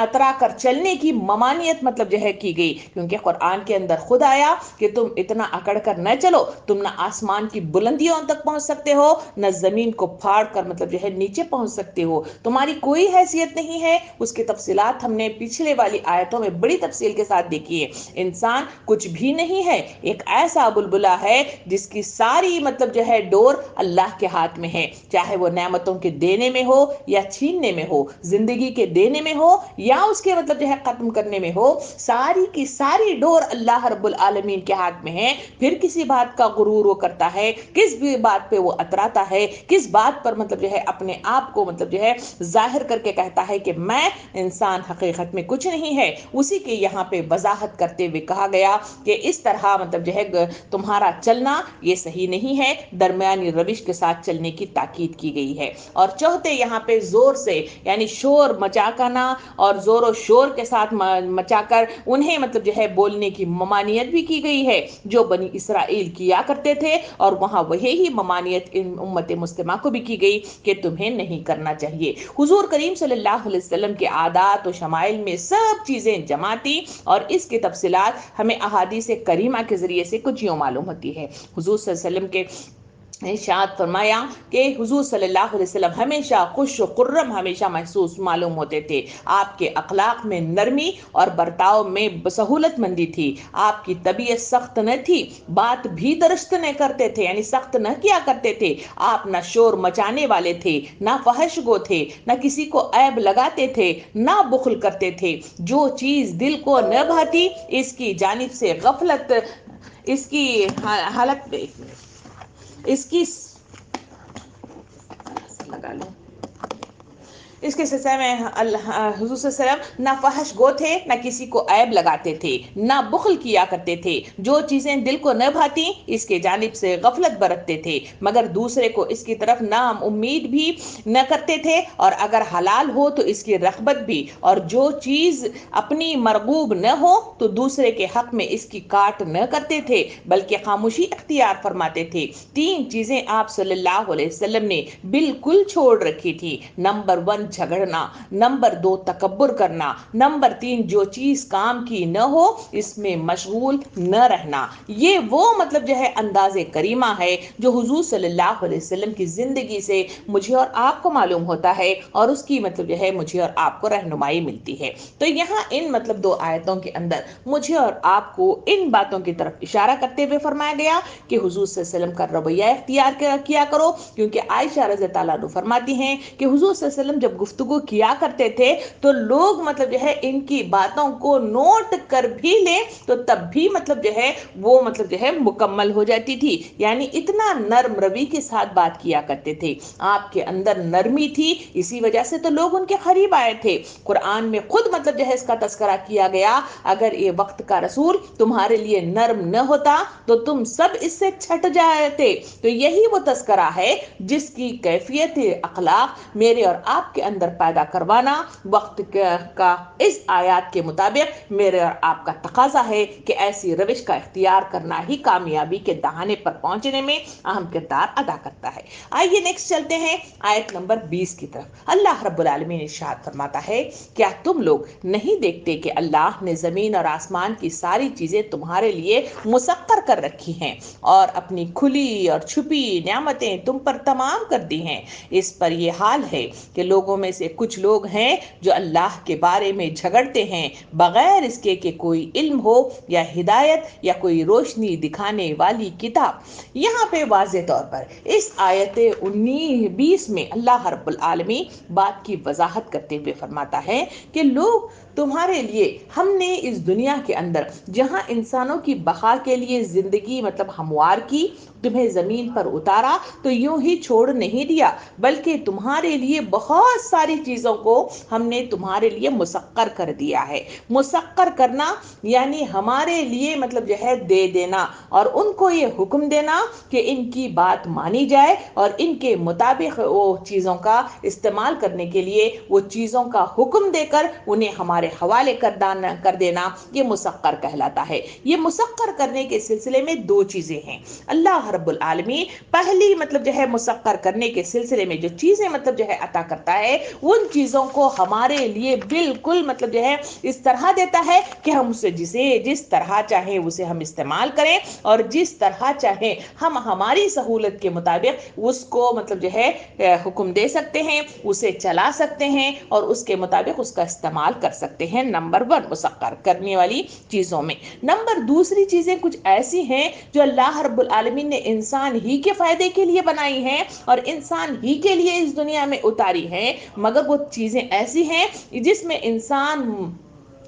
اترا کر چلنے کی ممانعت مطلب جو ہے کی گئی، کیونکہ قرآن کے اندر خود آیا کہ تم اتنا اکڑ کر نہ چلو، تم نہ آسمان کی بلندیوں تک پہنچ سکتے ہو، نہ زمین کو پھاڑ کر مطلب جو ہے نیچے پہنچ سکتے ہو، تمہاری کوئی حیثیت نہیں ہے۔ اس کی تفصیلات ہم نے پچھلے والی آیتوں میں بڑی تفصیل کے ساتھ دیکھی ہے۔ انسان کچھ بھی نہیں ہے، ایک ایسا بلبلا ہے جس کی ساری مطلب جو ہے ڈور اللہ کے ہاتھ میں ہے، چاہے وہ نعمتوں کے دینے میں ہو یا چھیننے میں ہو، زندگی کے دینے میں ہو یا اس کے مطلب جو ہے ختم کرنے میں ہو، ساری کی ساری ڈور اللہ رب العالمین کے ہاتھ میں ہے۔ پھر کسی بات کا غرور وہ کرتا ہے، کس بھی بات پہ وہ اتراتا ہے، کس بات پر مطلب جو ہے اپنے آپ کو مطلب جو ہے ظاہر کر کے کہتا ہے کہ میں انسان حقیقت میں کچھ نہیں ہے، اسی کے یہاں پہ وضاحت کرتے ہوئے کہا گیا کہ اس طرح مطلب جو ہے تمہارا چلنا یہ صحیح نہیں ہے، درمیانی روش کے ساتھ چلنے کی تاکید کی گئی ہے۔ اور چوتھے یہاں پہ زور سے یعنی شور مچا کرنا اور زور و شور کے ساتھ مچا کر انہیں مطلب جو ہے بولنے کی ممانعت بھی کی گئی ہے جو بنی اسرائیل کیا کرتے تھے، اور وہاں وہی ممانعت امت مسلمہ کو بھی کی گئی کہ تمہیں نہیں کرنا چاہیے۔ حضور کریم صلی اللہ علیہ وسلم کے عادات و شمائل میں سب چیزیں جمع تھی، اور اس کی تفصیلات ہمیں احادیث کریمہ کے ذریعے سے کچھ یوں معلوم ہوتی ہے۔ حضور صلی اللہ علیہ وسلم کے ارشاد فرمایا کہ حضور صلی اللہ علیہ وسلم ہمیشہ خوش و خرم ہمیشہ محسوس معلوم ہوتے تھے، آپ کے اخلاق میں نرمی اور برتاؤ میں سہولت مندی تھی، آپ کی طبیعت سخت نہ تھی، بات بھی درست نہ کرتے تھے یعنی سخت نہ کیا کرتے تھے، آپ نہ شور مچانے والے تھے، نہ فحش گو تھے، نہ کسی کو عیب لگاتے تھے، نہ بخل کرتے تھے، جو چیز دل کو نہ بھاتی اس کی جانب سے غفلت اس کی حالت اس کی لگا لوں اس کے سلسلے میں حضور صلی اللہ علیہ وسلم نہ فحش گو تھے، نہ کسی کو عیب لگاتے تھے، نہ بخل کیا کرتے تھے، جو چیزیں دل کو نہ بھاتی اس کے جانب سے غفلت برتتے تھے، مگر دوسرے کو اس کی طرف نا امید بھی نہ کرتے تھے، اور اگر حلال ہو تو اس کی رغبت بھی، اور جو چیز اپنی مرغوب نہ ہو تو دوسرے کے حق میں اس کی کاٹ نہ کرتے تھے، بلکہ خاموشی اختیار فرماتے تھے۔ تین چیزیں آپ صلی اللہ علیہ وسلم نے بالکل چھوڑ رکھی تھی: نمبر 1 جھگڑنا، نمبر 2 تکبر کرنا، نمبر 3 جو چیز کام کی نہ ہو اس میں مشغول نہ رہنا۔ یہ وہ مطلب جو ہے انداز کریمہ ہے جو حضور صلی اللہ علیہ وسلم کی زندگی سے مجھے اور آپ کو معلوم ہوتا ہے، اور اس کی مطلب جو ہے مجھے اور آپ کو رہنمائی ملتی ہے۔ تو یہاں ان مطلب 2 آیتوں کے اندر مجھے اور آپ کو ان باتوں کی طرف اشارہ کرتے ہوئے فرمایا گیا کہ حضور صلی اللہ علیہ وسلم کا رویہ اختیار کیا کرو، کیونکہ عائشہ رضی اللہ عنہا فرماتی ہیں کہ حضور صلی اللہ علیہ وسلم جب گفتگو کیا کرتے تھے تو لوگ مطلب جو ہے ان کی باتوں کو نوٹ کر بھی لیں تو تب بھی مطلب جو ہے وہ مطلب جو ہے مکمل ہو جاتی تھی، یعنی اتنا نرم روی کے ساتھ بات کیا کرتے تھے۔ آپ کے اندر نرمی تھی، اسی وجہ سے تو لوگ ان کے قریب آئے تھے۔ قرآن میں خود مطلب جو ہے اس کا تذکرہ کیا گیا، اگر یہ وقت کا رسول تمہارے لیے نرم نہ ہوتا تو تم سب اس سے چھٹ جاتے۔ تو یہی وہ تذکرہ ہے جس کی کیفیت اخلاق میرے اور آپ کے اندر پیدا کروانا وقت کا اس آیات کے مطابق میرے اور آپ کا تقاضا ہے کہ ایسی روش کا اختیار کرنا ہی کامیابی کے دہانے پر پہنچنے میں اہم کردار ادا کرتا ہے۔ آئیے نیکسٹ چلتے ہیں آیت نمبر 20 کی طرف۔ اللہ رب العالمین ارشاد فرماتا ہے، کیا تم لوگ نہیں دیکھتے کہ اللہ نے زمین اور آسمان کی ساری چیزیں تمہارے لیے مسخر کر رکھی ہیں اور اپنی کھلی اور چھپی نعمتیں تم پر تمام کر دی ہیں؟ اس پر یہ حال ہے کہ لوگوں میں سے کچھ لوگ ہیں جو اللہ کے بارے میں جھگڑتے ہیں بغیر اس کے کہ کوئی علم ہو یا ہدایت یا کوئی روشنی دکھانے والی کتاب۔ یہاں پہ واضح طور پر اس آیت 19-20 میں اللہ رب العالمین بات کی وضاحت کرتے ہوئے فرماتا ہے کہ لوگ تمہارے لیے ہم نے اس دنیا کے اندر جہاں انسانوں کی بقا کے لیے زندگی مطلب ہموار کی، تمہیں زمین پر اتارا تو یوں ہی چھوڑ نہیں دیا، بلکہ تمہارے لیے بہت ساری چیزوں کو ہم نے تمہارے لیے مسخر کر دیا ہے۔ مسخر کرنا یعنی ہمارے لیے مطلب جو ہے دے دینا، اور ان کو یہ حکم دینا کہ ان کی بات مانی جائے اور ان کے مطابق وہ چیزوں کا استعمال کرنے کے لیے وہ چیزوں کا حکم دے کر انہیں ہمارے حوالے کر دینا، یہ مسخر کہلاتا ہے۔ یہ مسخر کرنے کے سلسلے میں 2 چیزیں ہیں۔ اللہ رب العالمین پہلی مطلب جو ہے مسخر کرنے کے سلسلے میں جو چیزیں مطلب جو ہے عطا کرتا ہے، ان چیزوں کو ہمارے لیے بالکل مطلب جو ہے اس طرح دیتا ہے کہ ہم اسے جس طرح چاہیں اسے ہم استعمال کریں، اور جس طرح چاہیں ہم ہماری سہولت کے مطابق اس کو مطلب جو ہے حکم دے سکتے ہیں، اسے چلا سکتے ہیں اور اس کے مطابق اس کا استعمال کر سکتے ہیں۔ نمبر 1 مسخر کرنے والی چیزوں میں۔ نمبر 2 چیزیں کچھ ایسی ہیں جو اللہ رب العالمین نے انسان ہی کے فائدے کے لیے بنائی ہیں اور انسان ہی کے لیے اس دنیا میں اتاری ہیں، مگر وہ چیزیں ایسی ہیں جس میں انسان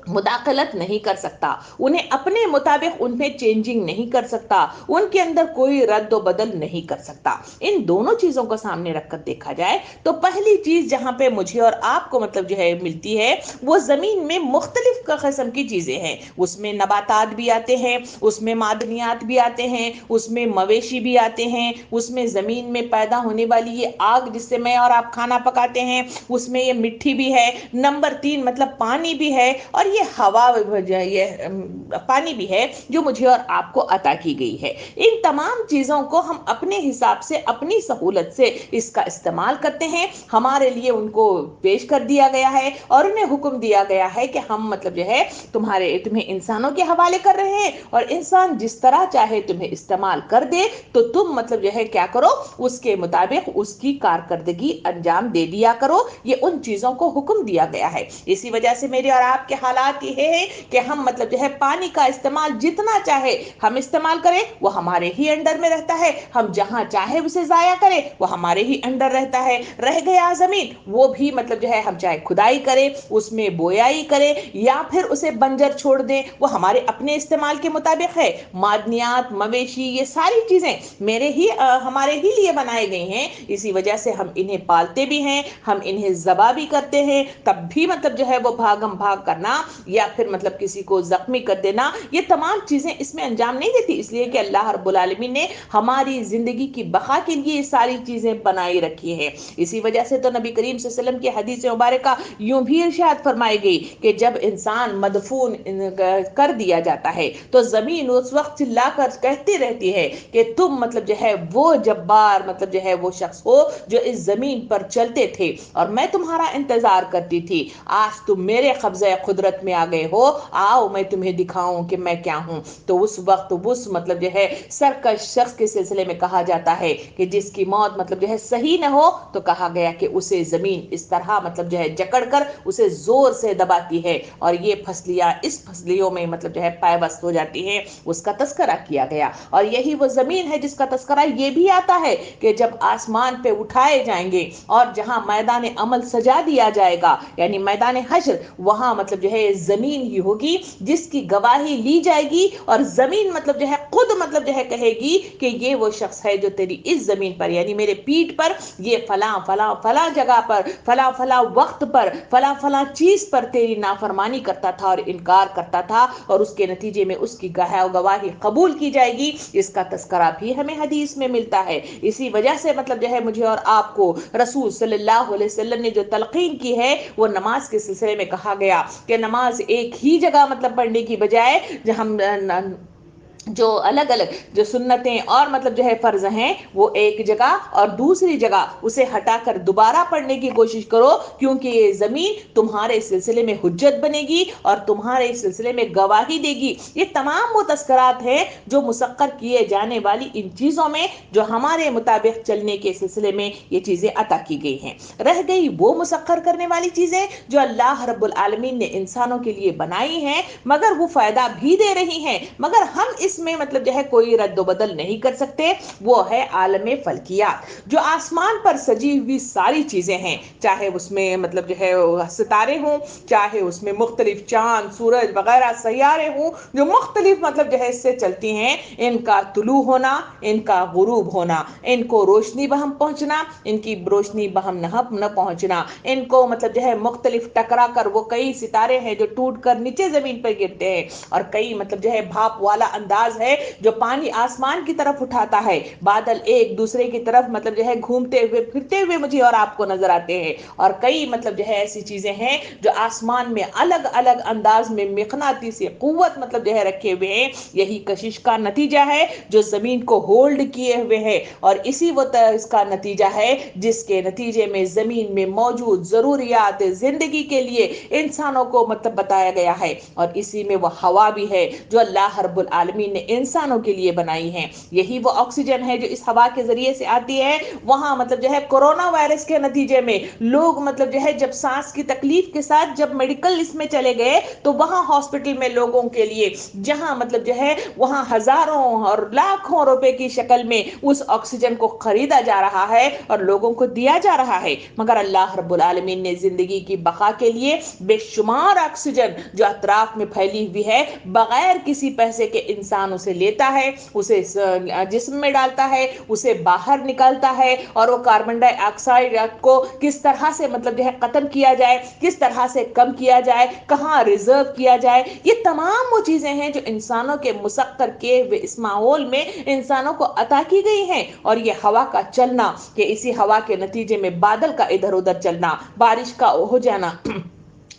مداخلت نہیں کر سکتا، انہیں اپنے مطابق ان میں چینجنگ نہیں کر سکتا، ان کے اندر کوئی رد و بدل نہیں کر سکتا۔ ان دونوں چیزوں کو سامنے رکھ کر دیکھا جائے تو پہلی چیز جہاں پہ مجھے اور آپ کو مطلب جو ہے ملتی ہے وہ زمین میں مختلف قسم کی چیزیں ہیں۔ اس میں نباتات بھی آتے ہیں، اس میں معدنیات بھی آتے ہیں، اس میں مویشی بھی آتے ہیں، اس میں زمین میں پیدا ہونے والی یہ آگ جس سے میں اور آپ کھانا پکاتے ہیں، اس میں یہ مٹی بھی ہے۔ نمبر 3 مطلب پانی بھی ہے، اور یہ ہوا یہ پانی بھی ہے جو مجھے اور آپ کو عطا کی گئی ہے۔ ان تمام چیزوں کو ہم اپنے حساب سے اپنی سہولت سے اس کا استعمال کرتے ہیں، ہمارے لیے ان کو پیش کر دیا گیا ہے اور انہیں حکم دیا گیا ہے کہ ہم مطلب جو ہے تمہیں انسانوں کے حوالے کر رہے ہیں، اور انسان جس طرح چاہے تمہیں استعمال کر دے تو تم مطلب جو ہے کیا کرو، اس کے مطابق اس کی کارکردگی انجام دے دیا کرو۔ یہ ان چیزوں کو حکم دیا گیا ہے۔ اسی وجہ سے میرے اور آپ کے حالات اختیارات یہ ہے کہ ہم مطلب جو ہے پانی کا استعمال جتنا چاہے ہم استعمال کریں وہ ہمارے ہی انڈر میں رہتا ہے، ہم جہاں چاہے اسے ضائع کریں وہ ہمارے ہی انڈر رہتا ہے۔ رہ گیا زمین، وہ بھی مطلب جو ہے ہم چاہے کھدائی کریں، اس میں بویائی کریں یا پھر اسے بنجر چھوڑ دیں، وہ ہمارے اپنے استعمال کے مطابق ہے۔ معدنیات، مویشی، یہ ساری چیزیں ہمارے ہی لیے بنائے گئے ہیں، اسی وجہ سے ہم انہیں پالتے بھی ہیں، ہم انہیں ذبح بھی کرتے ہیں، تب بھی مطلب جو ہے وہ بھاگم بھاگ کرنا یا پھر مطلب کسی کو زخمی کر دینا، یہ تمام چیزیں اس میں انجام نہیں دیتی، اس لیے کہ اللہ رب العالمین نے ہماری زندگی کی بقا کے لیے یہ ساری چیزیں بنائی رکھی ہیں۔ اسی وجہ سے تو نبی کریم صلی اللہ علیہ وسلم کی حدیث مبارکہ یوں بھی ارشاد فرمائی گئی کہ جب انسان مدفون کر دیا جاتا ہے تو زمین اس وقت چلا کر کہتی رہتی ہے کہ تم مطلب جو ہے وہ جبار مطلب جو ہے وہ شخص ہو جو اس زمین پر چلتے تھے اور میں تمہارا انتظار کرتی تھی، آج تم میرے قبضہ قدرت میں آ گئے ہو، آؤ میں تمہیں دکھاؤں کہ میں کیا ہوں۔ تو اس وقت اس مطلب جو ہے سرکش شخص کے سلسلے میں کہا جاتا ہے کہ جس کی موت مطلب جو ہے صحیح نہ ہو تو کہا گیا کہ اسے زمین اس طرح مطلب جو ہے جکڑ کر اسے زور سے دباتی ہے اور یہ پھسلیاں اس پھسلیوں میں مطلب جو ہے پائبست ہو جاتی ہیں، اس کا تذکرہ کیا گیا۔ اور یہی وہ زمین ہے جس کا تذکرہ یہ بھی آتا ہے کہ جب آسمان پہ اٹھائے جائیں گے اور جہاں میدان عمل سجا دیا جائے گا یعنی میدان حشر، وہاں مطلب جو ہے زمین ہی ہوگی جس کی گواہی لی جائے گی اور زمین مطلب جو ہے خود مطلب جو ہے کہے گی کہ یہ وہ شخص ہے جو تیری اس زمین پر یعنی میرے پیٹھ پر یہ فلاں فلاں فلاں جگہ پر فلاں فلاں وقت پر فلاں فلاں چیز پر تیری نافرمانی کرتا تھا اور انکار کرتا تھا اور اس کے نتیجے میں اس کی گواہی قبول کی جائے گی۔ اس کا تذکرہ بھی ہمیں حدیث میں ملتا ہے۔ اسی وجہ سے مطلب جو ہے مجھے اور آپ کو رسول صلی اللہ علیہ وسلم نے جو تلقین کی ہے وہ نماز کے سلسلے میں کہا گیا کہ نماز ایک ہی جگہ مطلب پڑھنے کی بجائے ہم جو الگ الگ جو سنتیں اور مطلب جو ہے فرض ہیں وہ ایک جگہ اور دوسری جگہ اسے ہٹا کر دوبارہ پڑھنے کی کوشش کرو، کیونکہ یہ زمین تمہارے سلسلے میں حجت بنے گی اور تمہارے سلسلے میں گواہی دے گی۔ یہ تمام وہ تذکرات ہیں جو مسخر کیے جانے والی ان چیزوں میں جو ہمارے مطابق چلنے کے سلسلے میں یہ چیزیں عطا کی گئی ہیں۔ رہ گئی وہ مسخر کرنے والی چیزیں جو اللہ رب العالمین نے انسانوں کے لیے بنائی ہیں مگر وہ فائدہ بھی دے رہی ہیں، مگر ہم اس میں مطلب جو ہے کوئی رد و بدل نہیں کر سکتے، وہ ہے عالم فلکیات، جو آسمان پر سجی ہوئی ساری چیزیں ہیں، چاہے اس میں مطلب جو ہے ستارے ہوں، چاہے اس میں مختلف چاند، سورج وغیرہ سیارے ہوں جو مختلف مطلب جو ہے اس سے چلتی ہیں، ان کا طلوع ہونا، ان کا غروب ہونا، ان کو روشنی بہم پہنچنا، ان کی روشنی بہم نہ پہنچنا، ان کو مطلب جو ہے مختلف ٹکرا کر وہ کئی ستارے ہیں جو ٹوٹ کر نیچے زمین پر گرتے ہیں اور کئی مطلب جو ہے بھاپ والا انداز ہے جو پانی آسمان کی طرف اٹھاتا ہے، بادل ایک دوسرے کی طرف مطلب جو ہے گھومتے ہوئے پھرتے ہوئے مجھے اور آپ کو نظر آتے ہیں، اور کئی مطلب جو ہے ایسی چیزیں ہیں جو آسمان میں الگ الگ انداز میں مقناطیسی قوت مطلب جو ہے رکھے ہوئے ہیں، یہی کشش کا نتیجہ ہے جو زمین کو ہولڈ کیے ہوئے ہے اور اسی اس کا نتیجہ ہے جس کے نتیجے میں زمین میں موجود ضروریات زندگی کے لیے انسانوں کو مطلب بتایا گیا ہے، اور اسی میں وہ ہوا بھی ہے جو اللہ رب العالمین نے انسانوں کے لیے بنائی ہیں، یہی وہ آکسیجن ہے جو اس ہوا کے ذریعے سے آتی ہے۔ وہاں مطلب جو ہے کورونا وائرس کے نتیجے میں لوگ مطلب جو ہے جب سانس کی تکلیف کے ساتھ جب میڈیکل اس میں چلے گئے تو وہاں ہاسپٹل میں لوگوں کے لیے جہاں مطلب جو ہے وہاں ہزاروں اور لاکھوں روپے کی شکل میں اس آکسیجن کو خریدا جا رہا ہے اور لوگوں کو دیا جا رہا ہے، مگر اللہ رب العالمین نے زندگی کی بقا کے لیے بے شمار آکسیجن جو اطراف میں پھیلی ہوئی ہے بغیر کسی پیسے کے انسان اسے لیتا ہے، اسے جسم میں ڈالتا ہے، اسے باہر نکالتا ہے اور وہ کاربن ڈائی آکسائڈ کو کس طرح سے مطلب جو ہے ختم کیا جائے، کس طرح سے کم کیا جائے، کہاں ریزرو کیا جائے، یہ تمام وہ چیزیں ہیں جو انسانوں کے مسخر کیے ہوئے اس ماحول میں انسانوں کو عطا کی گئی ہیں۔ اور یہ ہوا کا چلنا کہ اسی ہوا کے نتیجے میں بادل کا ادھر ادھر چلنا، بارش کا ہو جانا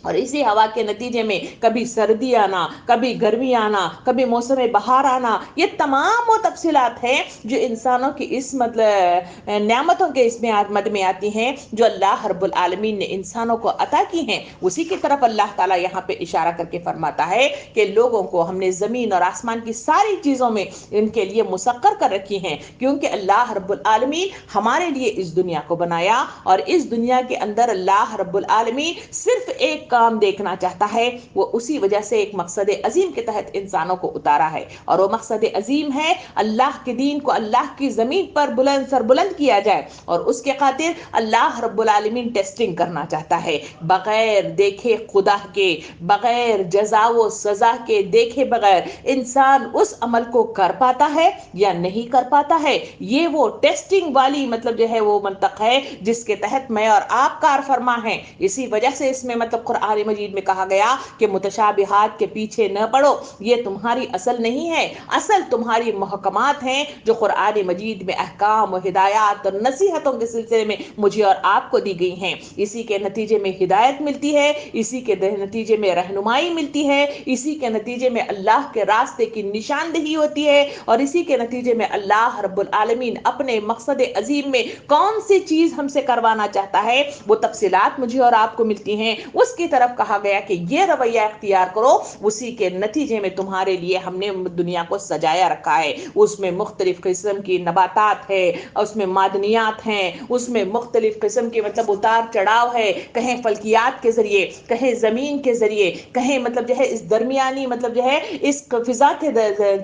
اور اسی ہوا کے نتیجے میں کبھی سردی آنا، کبھی گرمی آنا، کبھی موسم بہار آنا، یہ تمام وہ تفصیلات ہیں جو انسانوں کی اس مطلب نعمتوں کے اس میں مد میں آتی ہیں جو اللہ رب العالمین نے انسانوں کو عطا کی ہیں۔ اسی کی طرف اللہ تعالیٰ یہاں پہ اشارہ کر کے فرماتا ہے کہ لوگوں کو ہم نے زمین اور آسمان کی ساری چیزوں میں ان کے لیے مسخر کر رکھی ہیں، کیونکہ اللہ رب العالمین ہمارے لیے اس دنیا کو بنایا اور اس دنیا کے اندر اللہ رب العالمین صرف ایک کام دیکھنا چاہتا ہے وہ اسی وجہ سے ایک مقصد عظیم کے تحت انسانوں کو اتارا ہے، اور وہ مقصد عظیم ہے اللہ کے دین کو اللہ کی زمین پر بلند سر بلند کیا جائے، اور اس کے خاطر اللہ رب العالمین ٹیسٹنگ کرنا چاہتا ہے، بغیر دیکھے خدا کے، بغیر جزا و سزا کے دیکھے بغیر انسان اس عمل کو کر پاتا ہے یا نہیں کر پاتا ہے۔ یہ وہ ٹیسٹنگ والی مطلب جو ہے وہ منطق ہے جس کے تحت میں اور آپ کار فرما ہیں۔ اسی وجہ سے اس میں مطلب قرآن مجید میں کہا گیا کہ متشابہات کے پیچھے نہ پڑو، یہ تمہاری اصل نہیں ہے، اصل تمہاری محکمات ہیں جو قرآن مجید میں احکام و ہدایات اور نصیحتوں کے سلسلے میں مجھے اور آپ کو دی گئی ہیں۔ اسی کے نتیجے میں ہدایت ملتی ہے، اسی کے نتیجے میں رہنمائی ملتی ہے، اسی کے نتیجے میں اللہ کے راستے کی نشاندہی ہوتی ہے، اور اسی کے نتیجے میں اللہ رب العالمین اپنے مقصد عظیم میں کون سی چیز ہم سے کروانا چاہتا ہے وہ تفصیلات مجھے اور آپ کو ملتی ہیں۔ اس کی طرف کہا گیا کہ یہ رویہ اختیار کرو، اسی کے نتیجے میں تمہارے لیے ہم نے دنیا کو سجایا رکھا ہے۔ اس میں مختلف قسم کی نباتات ہے، اس میں معدنیات ہیں، اس میں مختلف قسم کے مطلب اتار چڑھاؤ ہے، کہیں فلکیات کے ذریعے، کہیں زمین کے ذریعے، کہیں مطلب جو ہے اس درمیانی مطلب جو ہے اس فضا کے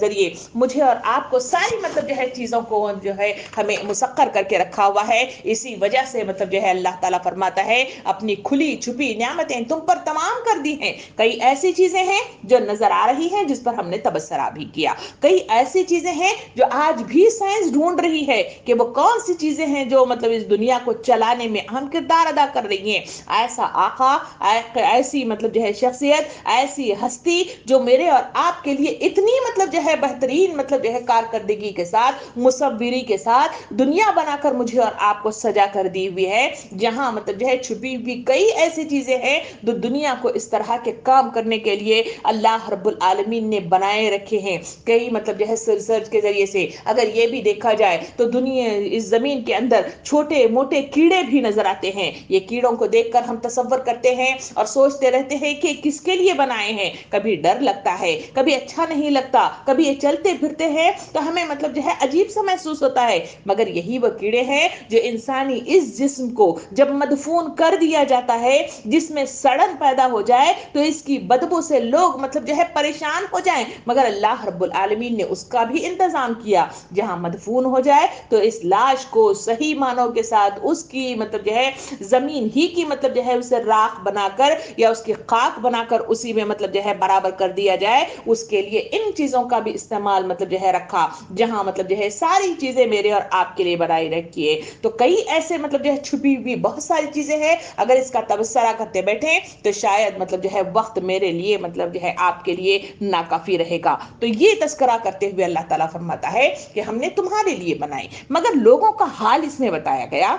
ذریعے مجھے اور آپ کو ساری مطلب جو ہے چیزوں کو جو ہے ہمیں مسخر کر کے رکھا ہوا ہے۔ اسی وجہ سے مطلب جو ہے اللہ تعالیٰ فرماتا ہے اپنی کھلی چھپی نعمتیں تم پر تمام کر دی ہیں۔ کئی ایسی چیزیں ہیں جو نظر آ رہی ہیں جس پر ہم نے تبصرہ بھی کیا، کئی ایسی چیزیں ہیں جو آج بھی سائنس ڈھونڈ رہی ہے کہ وہ کون سی چیزیں ہیں جو مطلب اس دنیا کو چلانے میں اہم کردار ادا کر رہی ہیں۔ ایسا آقا، ایسی مطلب جو ہے شخصیت، ایسی ہستی جو میرے اور آپ کے لیے اتنی مطلب جو ہے بہترین مطلب جو ہے کارکردگی کے ساتھ، مصوری کے ساتھ دنیا بنا کر مجھے اور آپ کو سجا کر دی ہوئی ہے، جہاں مطلب جو ہے چھپی ہوئی کئی ایسی چیزیں ہیں جو دنیا کو اس طرح کے کام کرنے کے لیے اللہ رب العالمین نے بنائے رکھے ہیں۔ کئی مطلب جو ہے ریسرچ کے ذریعے سے اگر یہ بھی دیکھا جائے تو دنیا اس زمین کے اندر چھوٹے موٹے کیڑے بھی نظر آتے ہیں۔ یہ کیڑوں کو دیکھ کر ہم تصور کرتے ہیں اور سوچتے رہتے ہیں کہ کس کے لیے بنائے ہیں، کبھی ڈر لگتا ہے، کبھی اچھا نہیں لگتا، کبھی یہ چلتے پھرتے ہیں تو ہمیں مطلب جو ہے عجیب سا محسوس ہوتا ہے، مگر یہی وہ کیڑے ہیں جو انسانی اس جسم کو جب مدفون کر دیا جاتا ہے، جس میں سڑن پیدا ہو جائے تو اس کی بدبو سے لوگ مطلب جو ہے پریشان ہو جائیں، مگر اللہ رب العالمین نے اس کا بھی انتظام کیا، جہاں مدفون ہو جائے تو اس لاش کو صحیح معنوں کے ساتھ اس کی مطلب جو ہے زمین ہی کی مطلب جو ہے اسے راکھ بنا کر یا اس کی خاک بنا کر اسی میں مطلب جو ہے برابر کر دیا جائے۔ اس کے لیے ان چیزوں کا بھی استعمال مطلب جو ہے رکھا، جہاں مطلب جو ہے ساری چیزیں میرے اور آپ کے لیے بنائی رکھی ہے۔ تو کئی ایسے مطلب جو ہے چھپی ہوئی بہت ساری چیزیں ہیں، اگر اس کا تبصرہ کرتے بیٹھیں تو شاید مطلب جو ہے وقت میرے لیے مطلب جو ہے آپ کے لیے ناکافی رہے گا۔ تو یہ تذکرہ کرتے ہوئے اللہ تعالیٰ فرماتا ہے کہ ہم نے تمہارے لیے بنائی، مگر لوگوں کا حال اس میں بتایا گیا،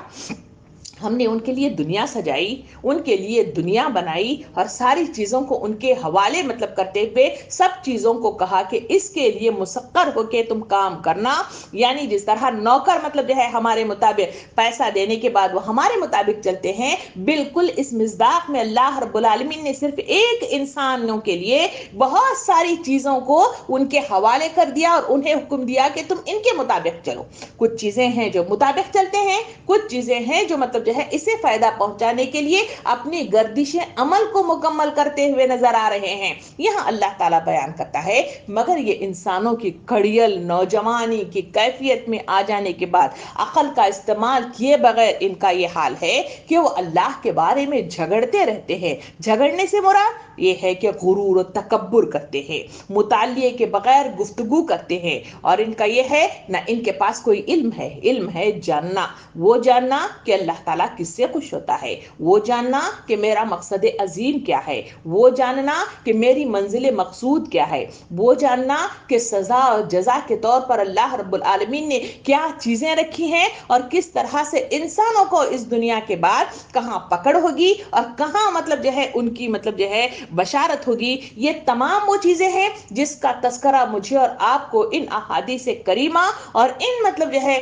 ہم نے ان کے لیے دنیا سجائی، ان کے لیے دنیا بنائی اور ساری چیزوں کو ان کے حوالے مطلب کرتے ہوئے سب چیزوں کو کہا کہ اس کے لیے مسخر ہو کے تم کام کرنا، یعنی جس طرح نوکر مطلب جو ہے ہمارے مطابق پیسہ دینے کے بعد وہ ہمارے مطابق چلتے ہیں، بالکل اس مصداق میں اللہ رب العالمین نے صرف ایک انسانوں کے لیے بہت ساری چیزوں کو ان کے حوالے کر دیا اور انہیں حکم دیا کہ تم ان کے مطابق چلو۔ کچھ چیزیں ہیں جو مطابق چلتے ہیں، کچھ چیزیں ہیں جو مطلب جو ہے اسے فائدہ پہنچانے کے لیے اپنی گردش عمل کو مکمل کرتے ہوئے نظر آ رہے ہیں۔ یہاں اللہ تعالیٰ بیان کرتا ہے مگر یہ انسانوں کی کڑیل نوجوانی کی کیفیت میں آ جانے کے بعد عقل کا استعمال کیے بغیر ان کا یہ حال ہے کہ وہ اللہ کے بارے میں جھگڑتے رہتے ہیں۔ جھگڑنے سے مراد یہ ہے کہ غرور و تکبر کرتے ہیں، مطالعے کے بغیر گفتگو کرتے ہیں، اور ان کا یہ ہے نہ ان کے پاس کوئی علم ہے، علم ہے جاننا، وہ جاننا کہ اللہ تعالیٰ کس سے خوش ہوتا ہے، وہ جاننا کہ میرا مقصد عظیم کیا ہے، وہ جاننا کہ میری منزل مقصود کیا ہے، وہ جاننا کہ سزا اور جزا کے طور پر اللہ رب العالمین نے کیا چیزیں رکھی ہیں اور کس طرح سے انسانوں کو اس دنیا کے بعد کہاں پکڑ ہوگی اور کہاں مطلب جو ہے ان کی مطلب جو ہے بشارت ہوگی، یہ تمام وہ چیزیں ہیں جس کا تذکرہ مجھے اور آپ کو ان احادیث کریمہ اور ان مطلب جو ہے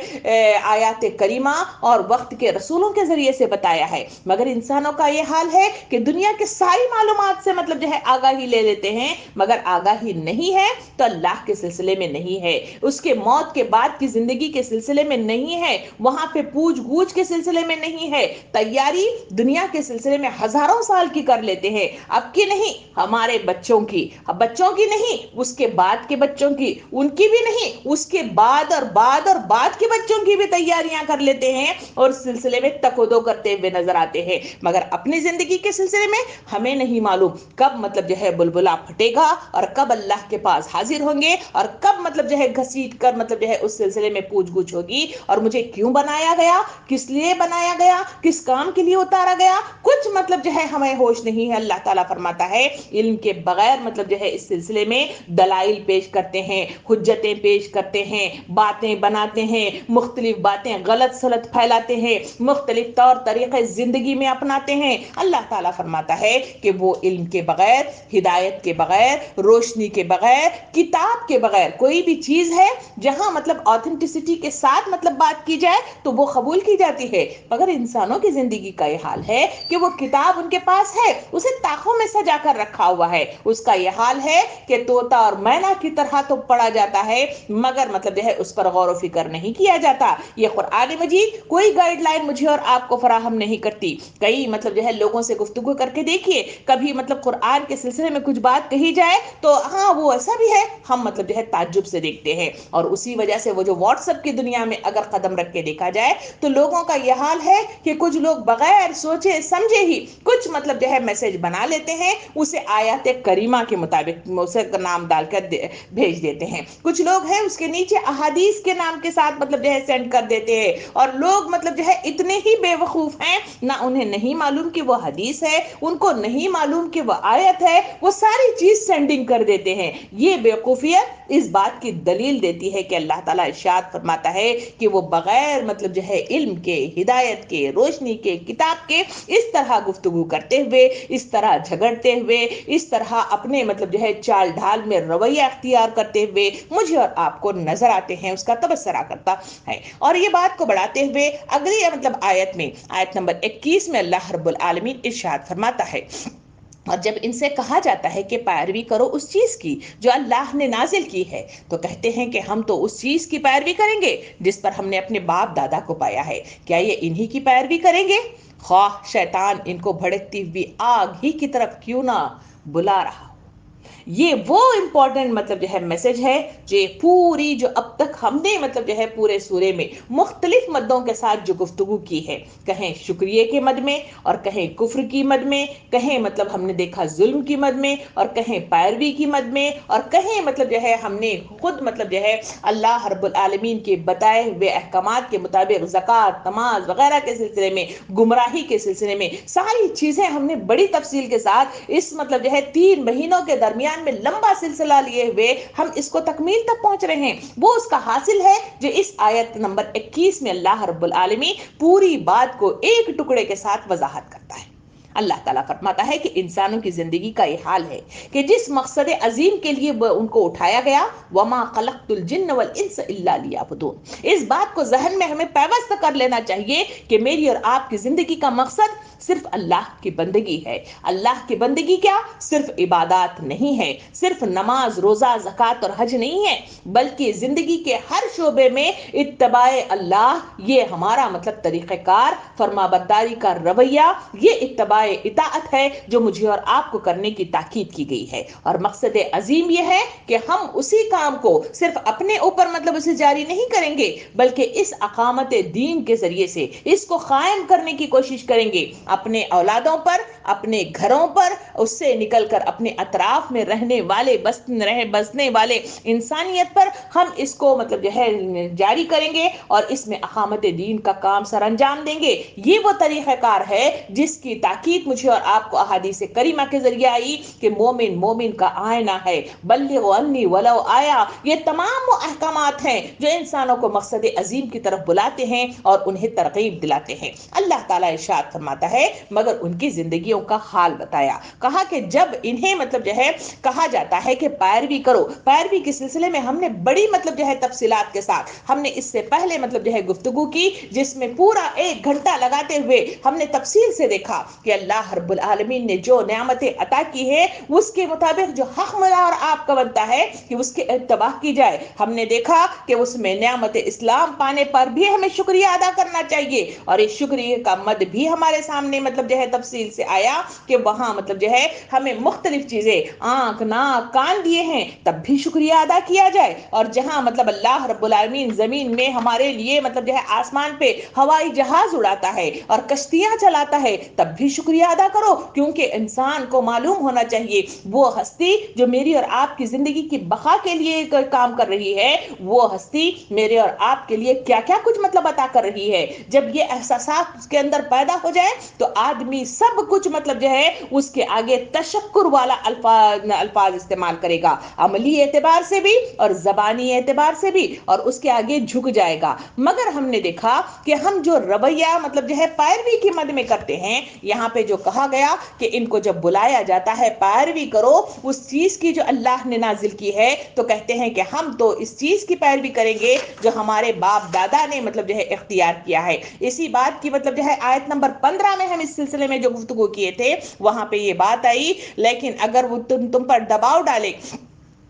آیات کریمہ اور وقت کے رسولوں کے ذریعے سے بتایا ہے۔ مگر انسانوں کا یہ حال ہے کہ دنیا کے ساری معلومات سے مطلب جو ہے آگاہی لے لیتے ہیں، مگر آگاہی نہیں ہے تو اللہ کے سلسلے میں نہیں ہے، اس کے موت کے بعد کی زندگی کے سلسلے میں نہیں ہے، وہاں پہ پوچھ گوچھ کے سلسلے میں نہیں ہے، تیاری دنیا کے سلسلے میں ہزاروں سال کی کر لیتے ہیں، اب کی نہیں، ہمارے بچوں کی، بچوں کی نہیں، اس کے بعد کے بچوں کی، ان کی بھی نہیں، اس کے بعد اور بعد اور بعد کے بچوں کی بھی تیاریاں کر لیتے ہیں اور سلسلے میں تک و دو کرتے ہوئے نظر آتے ہیں، مگر اپنی زندگی کے سلسلے میں ہمیں نہیں معلوم کب مطلب جو ہے بلبلا پھٹے گا اور کب اللہ کے پاس حاضر ہوں گے اور کب مطلب جو ہے گھسیٹ کر مطلب جو ہے اس سلسلے میں پوچھ گچھ ہوگی اور مجھے کیوں بنایا گیا، کس لیے بنایا گیا، کس کام کے لیے اتارا گیا، کچھ مطلب جو ہے ہمیں ہوش نہیں ہے۔ اللہ تعالیٰ فرماتا ہے علم کے بغیر مطلب جو ہے اس سلسلے میں دلائل پیش کرتے ہیں، حجتیں پیش کرتے ہیں، باتیں بناتے ہیں، مختلف باتیں غلط سلط پھیلاتے ہیں، مختلف طور طریقے زندگی میں اپناتے ہیں۔ اللہ تعالیٰ فرماتا ہے کہ وہ علم کے بغیر، ہدایت کے بغیر، روشنی کے بغیر، کتاب کے بغیر کوئی بھی چیز ہے جہاں مطلب آتھینٹسٹی کے ساتھ مطلب بات کی جائے تو وہ قبول کی جاتی ہے، مگر انسانوں کی زندگی کا یہ حال ہے کہ وہ کتاب ان کے پاس ہے، اسے تاخوں میں سجا کر رکھا ہوا ہے، اس کا یہ حال ہے کہ طوطا اور مینا کی طرح تو پڑھا جاتا ہے مگر مطلب جو ہے اس پر غور و فکر نہیں کیا جاتا۔ یہ قرآن مجید کوئی گائیڈ لائن مجھے اور آپ کو فراہم نہیں کرتی۔ کئی مطلب جو ہے لوگوں سے گفتگو کر کے دیکھیے، کبھی مطلب قرآن کے سلسلے میں کچھ بات کہی جائے تو ہاں وہ ایسا بھی ہے، ہم مطلب جو ہے تعجب سے دیکھتے ہیں، اور اسی وجہ سے وہ جو واٹس ایپ کی دنیا میں اگر قدم رکھ کے دیکھا جائے تو لوگوں کا یہ حال ہے کہ کچھ لوگ بغیر سوچے سمجھے ہی کچھ مطلب جو ہے میسج بنا لیتے ہیں، اسے آیات کریمہ کے مطابق اسے نام ڈال کر بھیج دیتے ہیں، کچھ لوگ ہیں اس کے نیچے احادیث کے نام کے ساتھ مطلب جو ہے سینڈ کر دیتے ہیں، اور لوگ مطلب جو ہے اتنے ہی بے وقوف ہیں، نہ انہیں نہیں معلوم کہ وہ حدیث ہے، ان کو نہیں معلوم کہ وہ آیت ہے، وہ ساری چیز سینڈنگ کر دیتے ہیں۔ یہ بیوقوفیت اس بات کی دلیل دیتی ہے کہ اللہ تعالیٰ ارشاد فرماتا ہے کہ وہ بغیر مطلب جو ہے علم کے، ہدایت کے، روشنی کے، کتاب کے اس طرح گفتگو کرتے ہوئے، اس طرح جھگڑتے ہوئے، اس طرح اپنے مطلب جو ہے چال ڈھال میں رویہ اختیار کرتے ہوئے مجھے اور آپ کو نظر آتے ہیں، اس کا تبصرہ کرتا ہے۔ اور یہ بات کو بڑھاتے ہوئے اگلی مطلب آیت میں، آیت نمبر 21 میں اللہ رب العالمین ارشاد فرماتا ہے، اور جب ان سے کہا جاتا ہے کہ پیروی کرو اس چیز کی جو اللہ نے نازل کی ہے تو کہتے ہیں کہ ہم تو اس چیز کی پیروی کریں گے جس پر ہم نے اپنے باپ دادا کو پایا ہے، کیا یہ انہی کی پیروی کریں گے؟ خواہ شیطان ان کو بھڑکتی ہوئی آگ ہی کی طرف کیوں نہ بلا رہا۔ یہ وہ امپورٹنٹ مطلب جو ہے میسج ہے جو پوری جو اب تک ہم نے مطلب جو ہے پورے سورے میں مختلف مدوں کے ساتھ جو گفتگو کی ہے، کہیں شکریہ کے مد میں اور کہیں کفر کی مد میں، کہیں مطلب ہم نے دیکھا ظلم کی مد میں اور کہیں پیروی کی مد میں، اور کہیں مطلب جو ہے ہم نے خود مطلب جو ہے اللہ رب العالمین کے بتائے ہوئے احکامات کے مطابق زکوٰۃ، نماز وغیرہ کے سلسلے میں، گمراہی کے سلسلے میں، ساری چیزیں ہم نے بڑی تفصیل کے ساتھ اس مطلب جو ہے 3 مہینوں کے درمیان میں لمبا سلسلہ لیے ہوئے ہم اس کو تکمیل تک پہنچ رہے ہیں۔ وہ اس کا حاصل ہے جو اس آیت نمبر 21 میں اللہ رب العالمین پوری بات کو ایک ٹکڑے کے ساتھ وضاحت کرتا ہے۔ اللہ تعالیٰ فرماتا ہے کہ انسانوں کی زندگی کا یہ حال ہے کہ جس مقصد عظیم کے لیے ان کو اٹھایا گیا، وَمَا خَلَقْتُ الْجِنَّ وَالْإِنسَ إِلَّا لِيَعْبُدُونِ، اس بات کو ذہن میں ہمیں پیوست کر لینا چاہیے کہ میری اور آپ کی زندگی کا مقصد صرف اللہ کی بندگی ہے۔ اللہ کی بندگی کیا؟ صرف عبادات نہیں ہے، صرف نماز، روزہ، زکوٰۃ اور حج نہیں ہے، بلکہ زندگی کے ہر شعبے میں اتباع اللہ، یہ ہمارا مطلب طریقہ کار، فرما برداری کا رویہ، یہ اتباع اطاعت ہے جو مجھے اور آپ کو کرنے کی تاکید کی گئی ہے۔ اور مقصد عظیم یہ ہے کہ ہم اسی کام کو صرف اپنے اوپر مطلب اسے جاری نہیں کریں گے، بلکہ اس اقامت دین کے ذریعے سے اس کو قائم کرنے کی کوشش کریں گے اپنے اولادوں پر، اپنے گھروں پر، اس سے نکل کر اپنے اطراف میں رہنے والے بسنے والے انسانیت پر ہم اس کو مطلب جو ہے جاری کریں گے اور اس میں اقامت دین کا کام سر انجام دیں گے۔ یہ وہ طریقہ کار ہے جس کی تاکید مجھے اور آپ کو احادیث کریمہ کے ذریعے آئی کہ مومن کا آئینہ ہے، بلغوا عنی ولو آیا۔ یہ تمام وہ احکامات ہیں جو انسانوں کو مقصد عظیم کی طرف بلاتے ہیں اور انہیں ترغیب دلاتے ہیں۔ اللہ تعالیٰ ارشاد فرماتا ہے مگر ان کی زندگی یہودیوں کا حال بتایا. کہا کہ جب انہیں مطلب جو ہے کہا جاتا ہے کہ پیروی کرو، پیروی کے سلسلے میں ہم نے بڑی مطلب جو ہے تفصیلات کے ساتھ ہم نے اس سے پہلے مطلب جو ہے گفتگو کی، جس میں پورا 1 گھنٹہ لگاتے ہوئے ہم نے تفصیل سے دیکھا کہ اللہ رب العالمین نے جو نعمتیں عطا کی ہے اس کے مطابق جو حق ملا اور آپ کا بنتا ہے کہ اس کے اتباع کی جائے. ہم نے دیکھا کہ اس میں نعمت اسلام پانے پر بھی ہمیں شکریہ ادا کرنا چاہیے، اور اس شکریہ کا مد بھی ہمارے سامنے مطلب جو ہے تفصیل سے آیا کہ وہاں مطلب جو ہے ہمیں مختلف چیزیں آنکھ ناک کان دیے ہیں تب بھی شکریہ ادا کیا جائے، اور جہاں مطلب اللہ رب العالمین زمین میں ہمارے لیے مطلب جو ہے آسمان پہ ہوائی جہاز اڑاتا ہے اور کشتیاں چلاتا ہے تب بھی شکریہ ادا کرو، کیونکہ انسان کو معلوم ہونا چاہیے وہ ہستی جو میری اور آپ کی زندگی کی بقا کے لیے کام کر رہی ہے، وہ ہستی میرے اور آپ کے لیے کیا کیا کچھ مطلب عطا کر رہی ہے. جب یہ احساسات اس کے اندر پیدا ہو جائے تو آدمی سب کچھ مطلب جو ہے اس کے آگے تشکر والا الفاظ استعمال کرے گا، عملی اعتبار سے بھی اور زبانی اعتبار سے بھی، اور اس کے آگے جھک جائے گا. مگر ہم نے دیکھا کہ ہم جو رویہ مطلب جو ہے پیروی کی مد میں کرتے ہیں، یہاں پہ جو کہا گیا کہ ان کو جب بلایا جاتا ہے پیروی کرو اس چیز کی جو اللہ نے نازل کی ہے، تو کہتے ہیں کہ ہم تو اس چیز کی پیروی کریں گے جو ہمارے باپ دادا نے مطلب جو ہے اختیار کیا ہے. اسی بات کی مطلب جو ہے آیت نمبر 15 میں ہم اس سلسلے میں جو گفتگو کیے تھے وہاں پہ یہ بات آئی، لیکن اگر وہ تم پر دباؤ ڈالے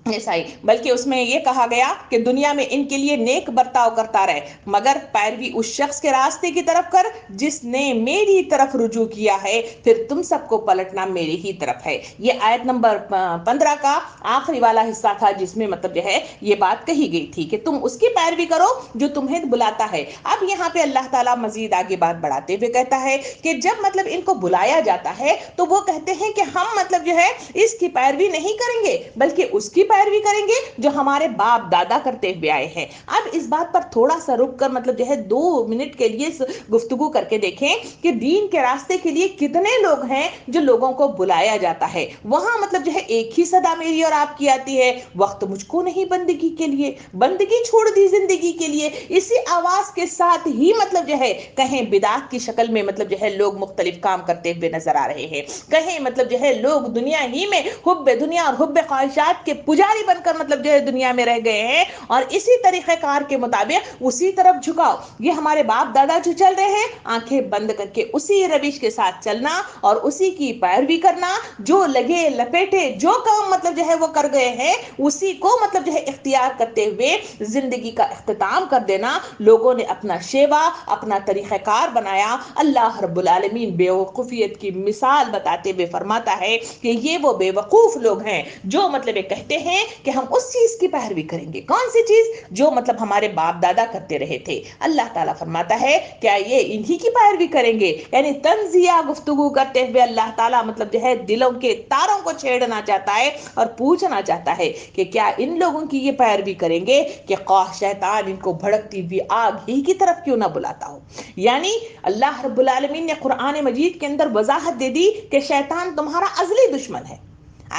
ایسا ہی، بلکہ اس میں یہ کہا گیا کہ دنیا میں ان کے لیے نیک برتاؤ کرتا رہے، مگر پیروی اس شخص کے راستے کی طرف کر جس نے میری طرف رجوع کیا ہے، پھر تم سب کو پلٹنا میری ہی طرف ہے. یہ آیت نمبر 15 کا آخری والا حصہ تھا جس میں مطلب جو ہے یہ بات کہی گئی تھی کہ تم اس کی پیروی کرو جو تمہیں بلاتا ہے. اب یہاں پہ اللہ تعالیٰ مزید آگے بات بڑھاتے ہوئے کہتا ہے کہ جب مطلب ان کو بلایا جاتا ہے تو وہ کہتے ہیں کہ ہم مطلب جو ہے اس کی پیروی نہیں کریں گے بلکہ اس کی پیروی کریں گے جو ہمارے باپ دادا کرتے ہوئے آئے ہیں. اب اس بات پر تھوڑا سا رک کر مطلب جو ہے 2 منٹ کے لیے گفتگو کر کے دیکھیں کہ دین کے راستے کے لیے کتنے لوگ ہیں جو لوگوں کو بلایا جاتا ہے. وہاں مطلب جو ہے ایک ہی صدا میری اور آپ کی آتی ہے، وقت مجھ کو نہیں بندگی کے لیے، بندگی چھوڑ دی زندگی کے لیے. اسی آواز کے ساتھ ہی مطلب جو ہے کہیں بدعت کی شکل میں مطلب جو ہے لوگ مختلف کام کرتے ہوئے نظر آ رہے ہیں، کہیں مطلب جو ہے لوگ دنیا ہی میں حب دنیا اور حب خواہشات کے پجاری بن کر مطلب جو ہے دنیا میں رہ گئے ہیں، اور اسی طریقہ کار کے مطابق اسی طرف جھکاؤ. یہ ہمارے باپ دادا جو چل رہے ہیں آنکھیں بند کر کے اسی روش کے ساتھ چلنا اور اسی کی پیروی کرنا، جو لگے لپیٹے جو کام مطلب جو ہے وہ کر گئے ہیں اسی کو مطلب جو ہے اختیار کرتے ہوئے زندگی کا اختتام کر دینا. لوگوں نے اپنا شیوا اپنا طریقہ کار بنایا. اللہ رب العالمین بے وقوفیت کی مثال بتاتے ہوئے فرماتا ہے کہ یہ وہ بے وقوف لوگ ہیں جو مطلب یہ کہتے ہیں کہ ہم اس چیز کی پیروی کریں گے. کون سی چیز؟ جو مطلب ہمارے باپ دادا کرتے رہے تھے. اللہ تعالیٰ فرماتا ہے کیا یہ انہی کی پیروی کریں گے؟ یعنی تنزیہ گفتگو کرتے ہوئے اللہ تعالیٰ مطلب جو ہے دلوں کے تاروں کو چھیڑنا چاہتا ہے اور پوچھنا چاہتا ہے کہ کیا ان لوگوں کی یہ پیروی کریں گے کہ خواہ شیطان ان کو بھڑکتی ہوئی آگ ہی کی طرف کیوں نہ بلاتا ہو. یعنی اللہ رب العالمین نے قرآن مجید کے اندر وضاحت دے دی کہ شیطان تمہارا ازلی دشمن ہے،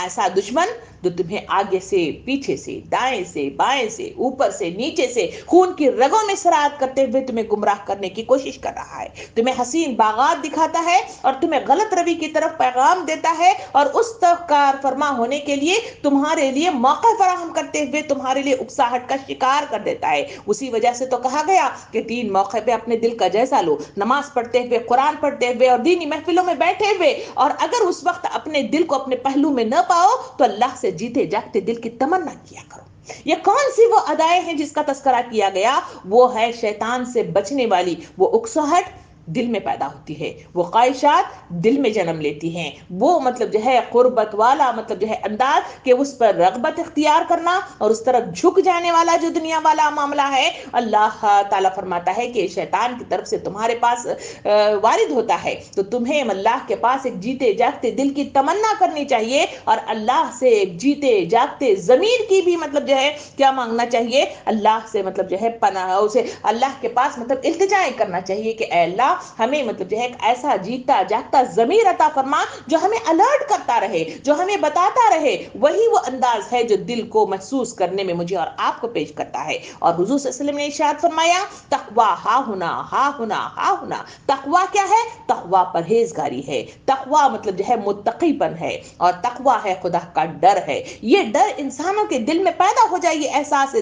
ایسا دشمن جو تمہیں آگے سے پیچھے سے دائیں سے بائیں سے اوپر سے نیچے سے خون کی رگوں میں سرایت کرتے ہوئے تمہیں گمراہ کرنے کی کوشش کر رہا ہے، تمہیں حسین باغات دکھاتا ہے اور تمہیں غلط روی کی طرف پیغام دیتا ہے، اور اس طرف کار فرما ہونے کے لیے تمہارے لیے موقع فراہم کرتے ہوئے تمہارے لیے اکساہٹ کا شکار کر دیتا ہے. اسی وجہ سے تو کہا گیا کہ 3 موقع پہ اپنے دل کا جائزہ لو، نماز پڑھتے ہوئے، قرآن پڑھتے ہوئے اور دینی محفلوں میں بیٹھے ہوئے، اور اگر اس وقت اپنے دل کو اپنے پہلو میں نہ پاؤ تو اللہ سے جیتے جاگتے دل کی تمنا کیا کرو. یہ کون سی وہ ادائیں ہیں جس کا تذکرہ کیا گیا؟ وہ ہے شیطان سے بچنے والی وہ اکساہٹ دل میں پیدا ہوتی ہے، وہ خواہشات دل میں جنم لیتی ہیں، وہ مطلب جو ہے قربت والا مطلب جو ہے انداز کہ اس پر رغبت اختیار کرنا اور اس طرف جھک جانے والا جو دنیا والا معاملہ ہے. اللہ تعالیٰ فرماتا ہے کہ شیطان کی طرف سے تمہارے پاس وارد ہوتا ہے تو تمہیں اللہ کے پاس ایک جیتے جاگتے دل کی تمنا کرنی چاہیے، اور اللہ سے ایک جیتے جاگتے ضمیر کی بھی مطلب جو ہے کیا مانگنا چاہیے؟ اللہ سے مطلب جو ہے پناہ، اسے اللہ کے پاس مطلب التجائیں کرنا چاہیے کہ اے اللہ ہمیں مطلب جو ہے ایک ایسا جیتا جاگتا ضمیر عطا فرما جو ہمیں الرٹ کرتا رہے، جو ہمیں بتاتا رہے۔ وہی وہ انداز ہے جو دل کو محسوس کرنے میں مجھے اور آپ کو پیش کرتا ہے۔ اور حضور صلی اللہ علیہ وسلم نے ارشاد فرمایا تقوی ہا ہونا ہا ہونا ہا ہونا۔ تقوی کیا ہے؟ تقوی پرہیزگاری ہے، تقوی مطلب جو ہے متقی پن ہے، اور تقوی ہے خدا کا ڈر ہے۔ یہ ڈر انسانوں کے دل میں پیدا ہو جائے، یہ احساس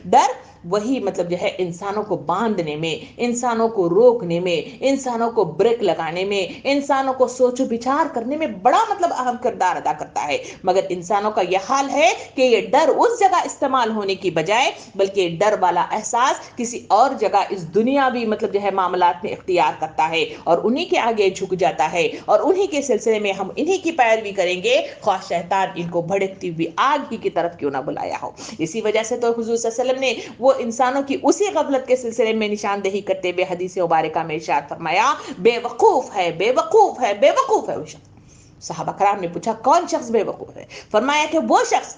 ڈر، وہی مطلب جو ہے انسانوں کو باندھنے میں، انسانوں کو روکنے میں، انسانوں کو بریک لگانے میں، انسانوں کو سوچ و بچار کرنے میں بڑا مطلب اہم کردار ادا کرتا ہے۔ مگر انسانوں کا یہ حال ہے کہ یہ ڈر اس جگہ استعمال ہونے کی بجائے بلکہ ڈر والا احساس کسی اور جگہ اس دنیاوی مطلب جو ہے معاملات میں اختیار کرتا ہے اور انہی کے آگے جھک جاتا ہے، اور انہی کے سلسلے میں ہم انہی کی پیروی کریں گے، خواہ شیطان ان کو بھڑکتی ہوئی آگ ہی کی طرف کیوں نہ بلایا ہو۔ اسی وجہ سے تو حضور صلی اللہ علیہ وسلم نے وہ انسانوں کی اسی غفلت کے سلسلے میں نشاندہی کرتے ہوئے حدیث مبارکہ میں ارشاد فرمایا بے وقوف ہے، بے وقوف ہے، بے وقوف ہے وہ شخص۔ صحابہ کرام نے پوچھا کون شخص بے وقوف ہے؟ فرمایا کہ وہ شخص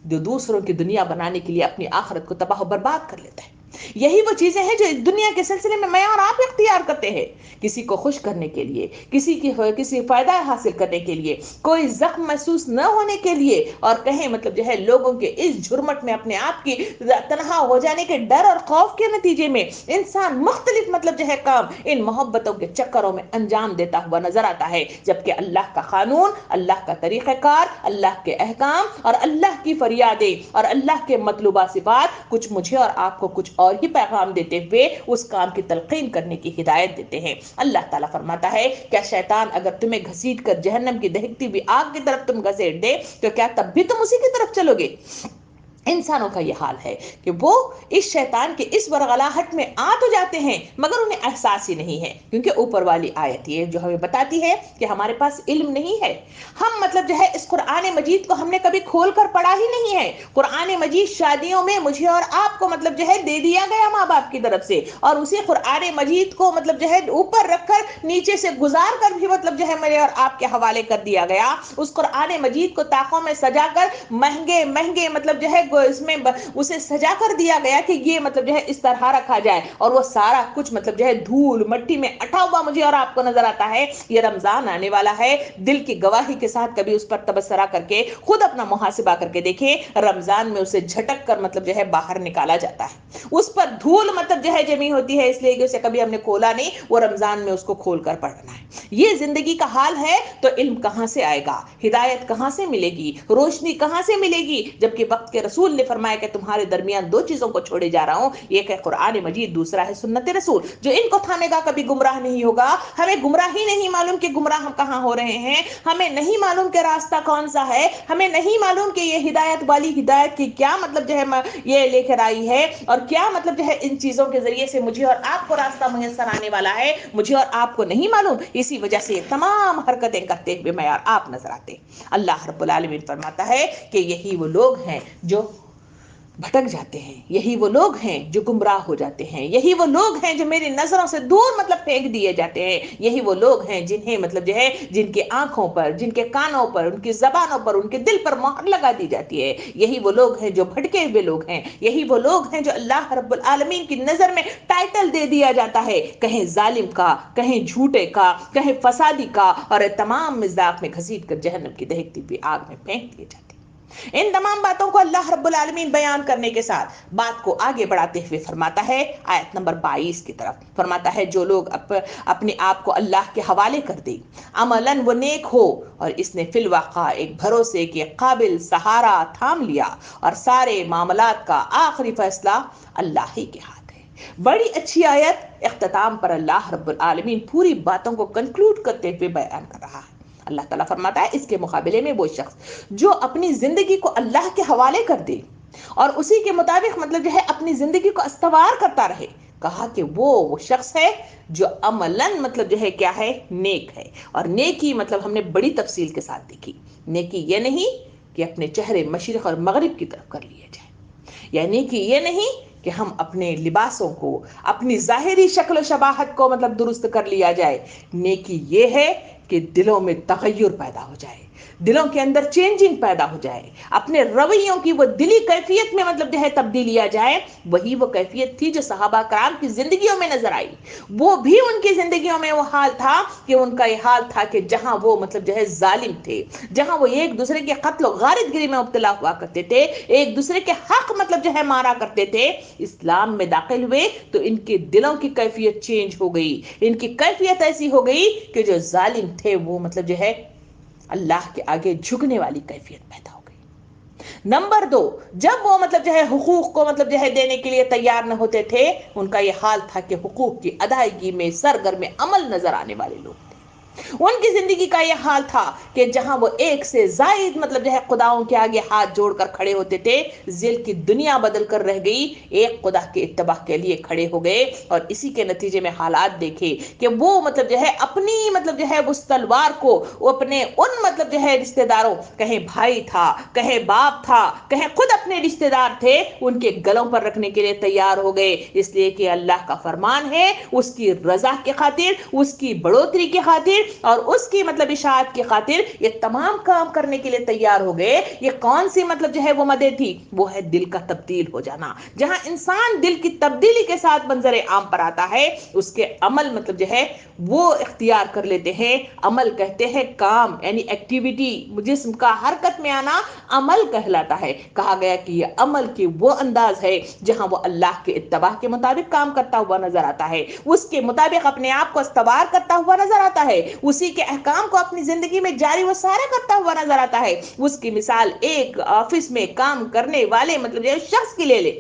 جو دوسروں کی دنیا بنانے کے لیے اپنی آخرت کو تباہ و برباد کر لیتا ہے۔ یہی وہ چیزیں ہیں جو اس دنیا کے سلسلے میں میں اور آپ اختیار کرتے ہیں، کسی کو خوش کرنے کے لیے، کسی فائدہ حاصل کرنے کے لیے، کوئی زخم محسوس نہ ہونے کے لیے، اور کہیں مطلب جو ہے لوگوں کے اس جھرمٹ میں اپنے آپ کی تنہا ہو جانے کے ڈر اور خوف کے نتیجے میں انسان مختلف مطلب جو ہے کام ان محبتوں کے چکروں میں انجام دیتا ہوا نظر آتا ہے، جبکہ اللہ کا قانون، اللہ کا طریقہ کار، اللہ کے احکام اور اللہ کی فریادیں اور اللہ کے مطلوبہ صفات کچھ مجھے اور آپ کو کچھ اور ہی پیغام دیتے ہوئے اس کام کی تلقین کرنے کی ہدایت دیتے ہیں۔ اللہ تعالیٰ فرماتا ہے کیا شیطان اگر تمہیں گھسیٹ کر جہنم کی دہکتی ہوئی آگ کی طرف تم گھسیٹ دے تو کیا تب بھی تم اسی کی طرف چلو گے؟ انسانوں کا یہ حال ہے کہ وہ اس شیطان کے اس ورغلاہٹ میں آ تو جاتے ہیں مگر انہیں احساس ہی نہیں ہے، کیونکہ اوپر والی آیت یہ جو ہمیں بتاتی ہے کہ ہمارے پاس علم نہیں ہے، ہم مطلب جو ہے اس قرآن مجید کو ہم نے کبھی کھول کر پڑھا ہی نہیں ہے۔ قرآن مجید شادیوں میں مجھے اور آپ کو مطلب جو ہے دے دیا گیا ماں باپ کی طرف سے، اور اسی قرآن مجید کو مطلب جو ہے اوپر رکھ کر نیچے سے گزار کر بھی مطلب جو ہے میرے اور آپ کے حوالے کر دیا گیا۔ اس قرآن مجید کو طاقوں میں سجا کر مہنگے مہنگے مطلب جو ہے اس میں اسے سجا کر دیا گیا کہ یہ مطلب جو ہے اس طرح رکھا جائے، اور وہ سارا کچھ مطلب جو ہے دھول مٹی میں اٹھا ہوا مجھے اور آپ کو نظر آتا ہے۔ یہ رمضان آنے والا ہے، دل کی گواہی کے ساتھ کبھی اس پر تبصرہ کر کے خود اپنا محاسبہ کر کے دیکھیں، رمضان میں اسے جھٹک کر مطلب جو ہے باہر نکالا جاتا ہے، اس پر دھول مطلب جو ہے جمی ہوتی ہے، اس لیے کہ اسے کبھی ہم نے کھولا نہیں، وہ رمضان میں اس کو کھول کر پڑھنا ہے۔ یہ زندگی کا حال ہے تو علم کہاں سے آئے گا، ہدایت کہاں سے ملے گی، روشنی کہاں سے ملے گی، جبکہ وقت کے رسول نے فرمایا کہ تمہارے درمیان دو چیزوں کو چھوڑے جا رہا ہوں، ایک ہے قرآن مجید، دوسرا ہے سنت رسول، جو ان کو تھامے گا کبھی گمراہ نہیں ہوگا۔ ہمیں گمراہی نہیں معلوم کہ گمراہ ہم کہاں ہو رہے ہیں، ہمیں نہیں معلوم کہ راستہ کون سا ہے، ہمیں نہیں معلوم کہ یہ ہدایت والی ہدایت کی کیا مطلب جو ہے یہ لے کر آئی ہے، اور کیا مطلب جو ہے ان چیزوں کے ذریعے سے مجھے اور آپ کو راستہ میسر آنے والا ہے، مجھے اور آپ کو نہیں معلوم۔ اسی وجہ سے یہ تمام حرکتیں کرتے ہوئے میں اور آپ نظر آتے۔ اللہ رب العالمین فرماتا ہے کہ یہی وہ لوگ ہیں جو بھٹک جاتے ہیں، یہی وہ لوگ ہیں جو گمراہ ہو جاتے ہیں، یہی وہ لوگ ہیں جو میری نظروں سے دور مطلب پھینک دیے جاتے ہیں، یہی وہ لوگ ہیں جنہیں مطلب جو ہے جن کے آنکھوں پر، جن کے کانوں پر، ان کی زبانوں پر، ان کے دل پر مہر لگا دی جاتی ہے، یہی وہ لوگ ہیں جو بھٹکے ہوئے لوگ ہیں، یہی وہ لوگ ہیں جو اللہ رب العالمین کی نظر میں ٹائٹل دے دیا جاتا ہے، کہیں ظالم کا، کہیں جھوٹے کا، کہیں فسادی کا، اور تمام مزاق میں گھسیٹ کر جہنم کی دہکتی ہوئی آگ میں پھینک دیے جاتے ہیں۔ ان تمام باتوں کو اللہ رب العالمین بیان کرنے کے ساتھ بات کو آگے بڑھاتے ہوئے فرماتا ہے آیت نمبر 22 کی طرف، فرماتا ہے جو لوگ اپنے آپ کو اللہ کے حوالے کر دے، عملاً وہ نیک ہو، اور اس نے فی الواقع ایک بھروسے کے قابل سہارا تھام لیا، اور سارے معاملات کا آخری فیصلہ اللہ ہی کے ہاتھ ہے۔ بڑی اچھی آیت، اختتام پر اللہ رب العالمین پوری باتوں کو کنکلوڈ کرتے ہوئے بیان کر رہا ہے۔ اللہ تعالیٰ فرماتا ہے اس کے مقابلے میں وہ شخص جو اپنی زندگی کو اللہ کے حوالے کر دے اور اسی کے مطابق مطلب جو ہے اپنی زندگی کو استوار کرتا رہے، کہا کہ وہ شخص ہے جو عملاً مطلب جو ہے کیا ہے، نیک ہے۔ اور نیکی مطلب ہم نے بڑی تفصیل کے ساتھ دیکھی، نیکی یہ نہیں کہ اپنے چہرے مشرق اور مغرب کی طرف کر لیے جائے، یا نیکی یہ نہیں کہ ہم اپنے لباسوں کو، اپنی ظاہری شکل و شباہت کو مطلب درست کر لیا جائے، نیکی یہ ہے کہ دلوں میں تغیر پیدا ہو جائے، دلوں کے اندر چینجنگ پیدا ہو جائے، اپنے رویوں کی وہ دلی کیفیت میں مطلب جو ہے تبدیلی آ جائے. وہی وہ کیفیت تھی جو صحابہ کرام کی زندگیوں میں نظر آئی. وہ بھی ان کی زندگیوں میں وہ حال تھا کہ ان کا یہ حال تھا کہ جہاں وہ مطلب جو ہے ظالم تھے، جہاں وہ ایک دوسرے کے قتل و غارت گری میں مبتلا ہوا کرتے تھے، ایک دوسرے کے حق مطلب جو ہے مارا کرتے تھے، اسلام میں داخل ہوئے تو ان کے دلوں کی کیفیت چینج ہو گئی. ان کی کیفیت ایسی ہو گئی کہ جو ظالم تھے وہ مطلب جو ہے اللہ کے آگے جھکنے والی کیفیت پیدا ہو گئی. نمبر 2، جب وہ مطلب جو ہے حقوق کو مطلب جو ہے دینے کے لیے تیار نہ ہوتے تھے، ان کا یہ حال تھا کہ حقوق کی ادائیگی میں سرگرم عمل نظر آنے والے لوگ تھے. ان کی زندگی کا یہ حال تھا کہ جہاں وہ ایک سے زائد مطلب جو ہے خداؤں کے آگے ہاتھ جوڑ کر کھڑے ہوتے تھے، ذل کی دنیا بدل کر رہ گئی، ایک خدا کے اتباع کے لیے کھڑے ہو گئے. اور اسی کے نتیجے میں حالات دیکھے کہ وہ مطلب جو ہے اپنی مطلب جو ہے اس تلوار کو وہ اپنے ان مطلب جو ہے رشتہ داروں، کہیں بھائی تھا، کہیں باپ تھا، کہیں خود اپنے رشتہ دار تھے، ان کے گلوں پر رکھنے کے لیے تیار ہو گئے. اس لیے کہ اللہ کا فرمان ہے، اس کی رضا کی خاطر، اس کی بڑھوتری کی خاطر اور اس کی مطلب اشاعت کی خاطر یہ تمام کام کرنے کے لیے تیار ہو گئے. یہ کون سی مطلب جو ہے وہ مدد تھی؟ وہ ہے دل کا تبدیل ہو جانا. جہاں انسان دل کی تبدیلی کے ساتھ منظر عام پر آتا ہے، اس کے عمل مطلب جو ہے وہ اختیار کر لیتے ہیں. عمل کہتے ہیں کام، یعنی ایکٹیویٹی، جسم کا حرکت میں آنا عمل کہلاتا ہے. کہا گیا کہ یہ عمل کی وہ انداز ہے جہاں وہ اللہ کے اتباع کے مطابق کام کرتا ہوا نظر آتا ہے، اس کے مطابق اپنے آپ کو استوار کرتا ہوا نظر آتا ہے، اسی کے احکام کو اپنی زندگی میں جاری و سارا کرتا ہوا نظر آتا ہے. اس کی مثال ایک آفس میں کام کرنے والے مطلب جو ہے شخص کی لے لے،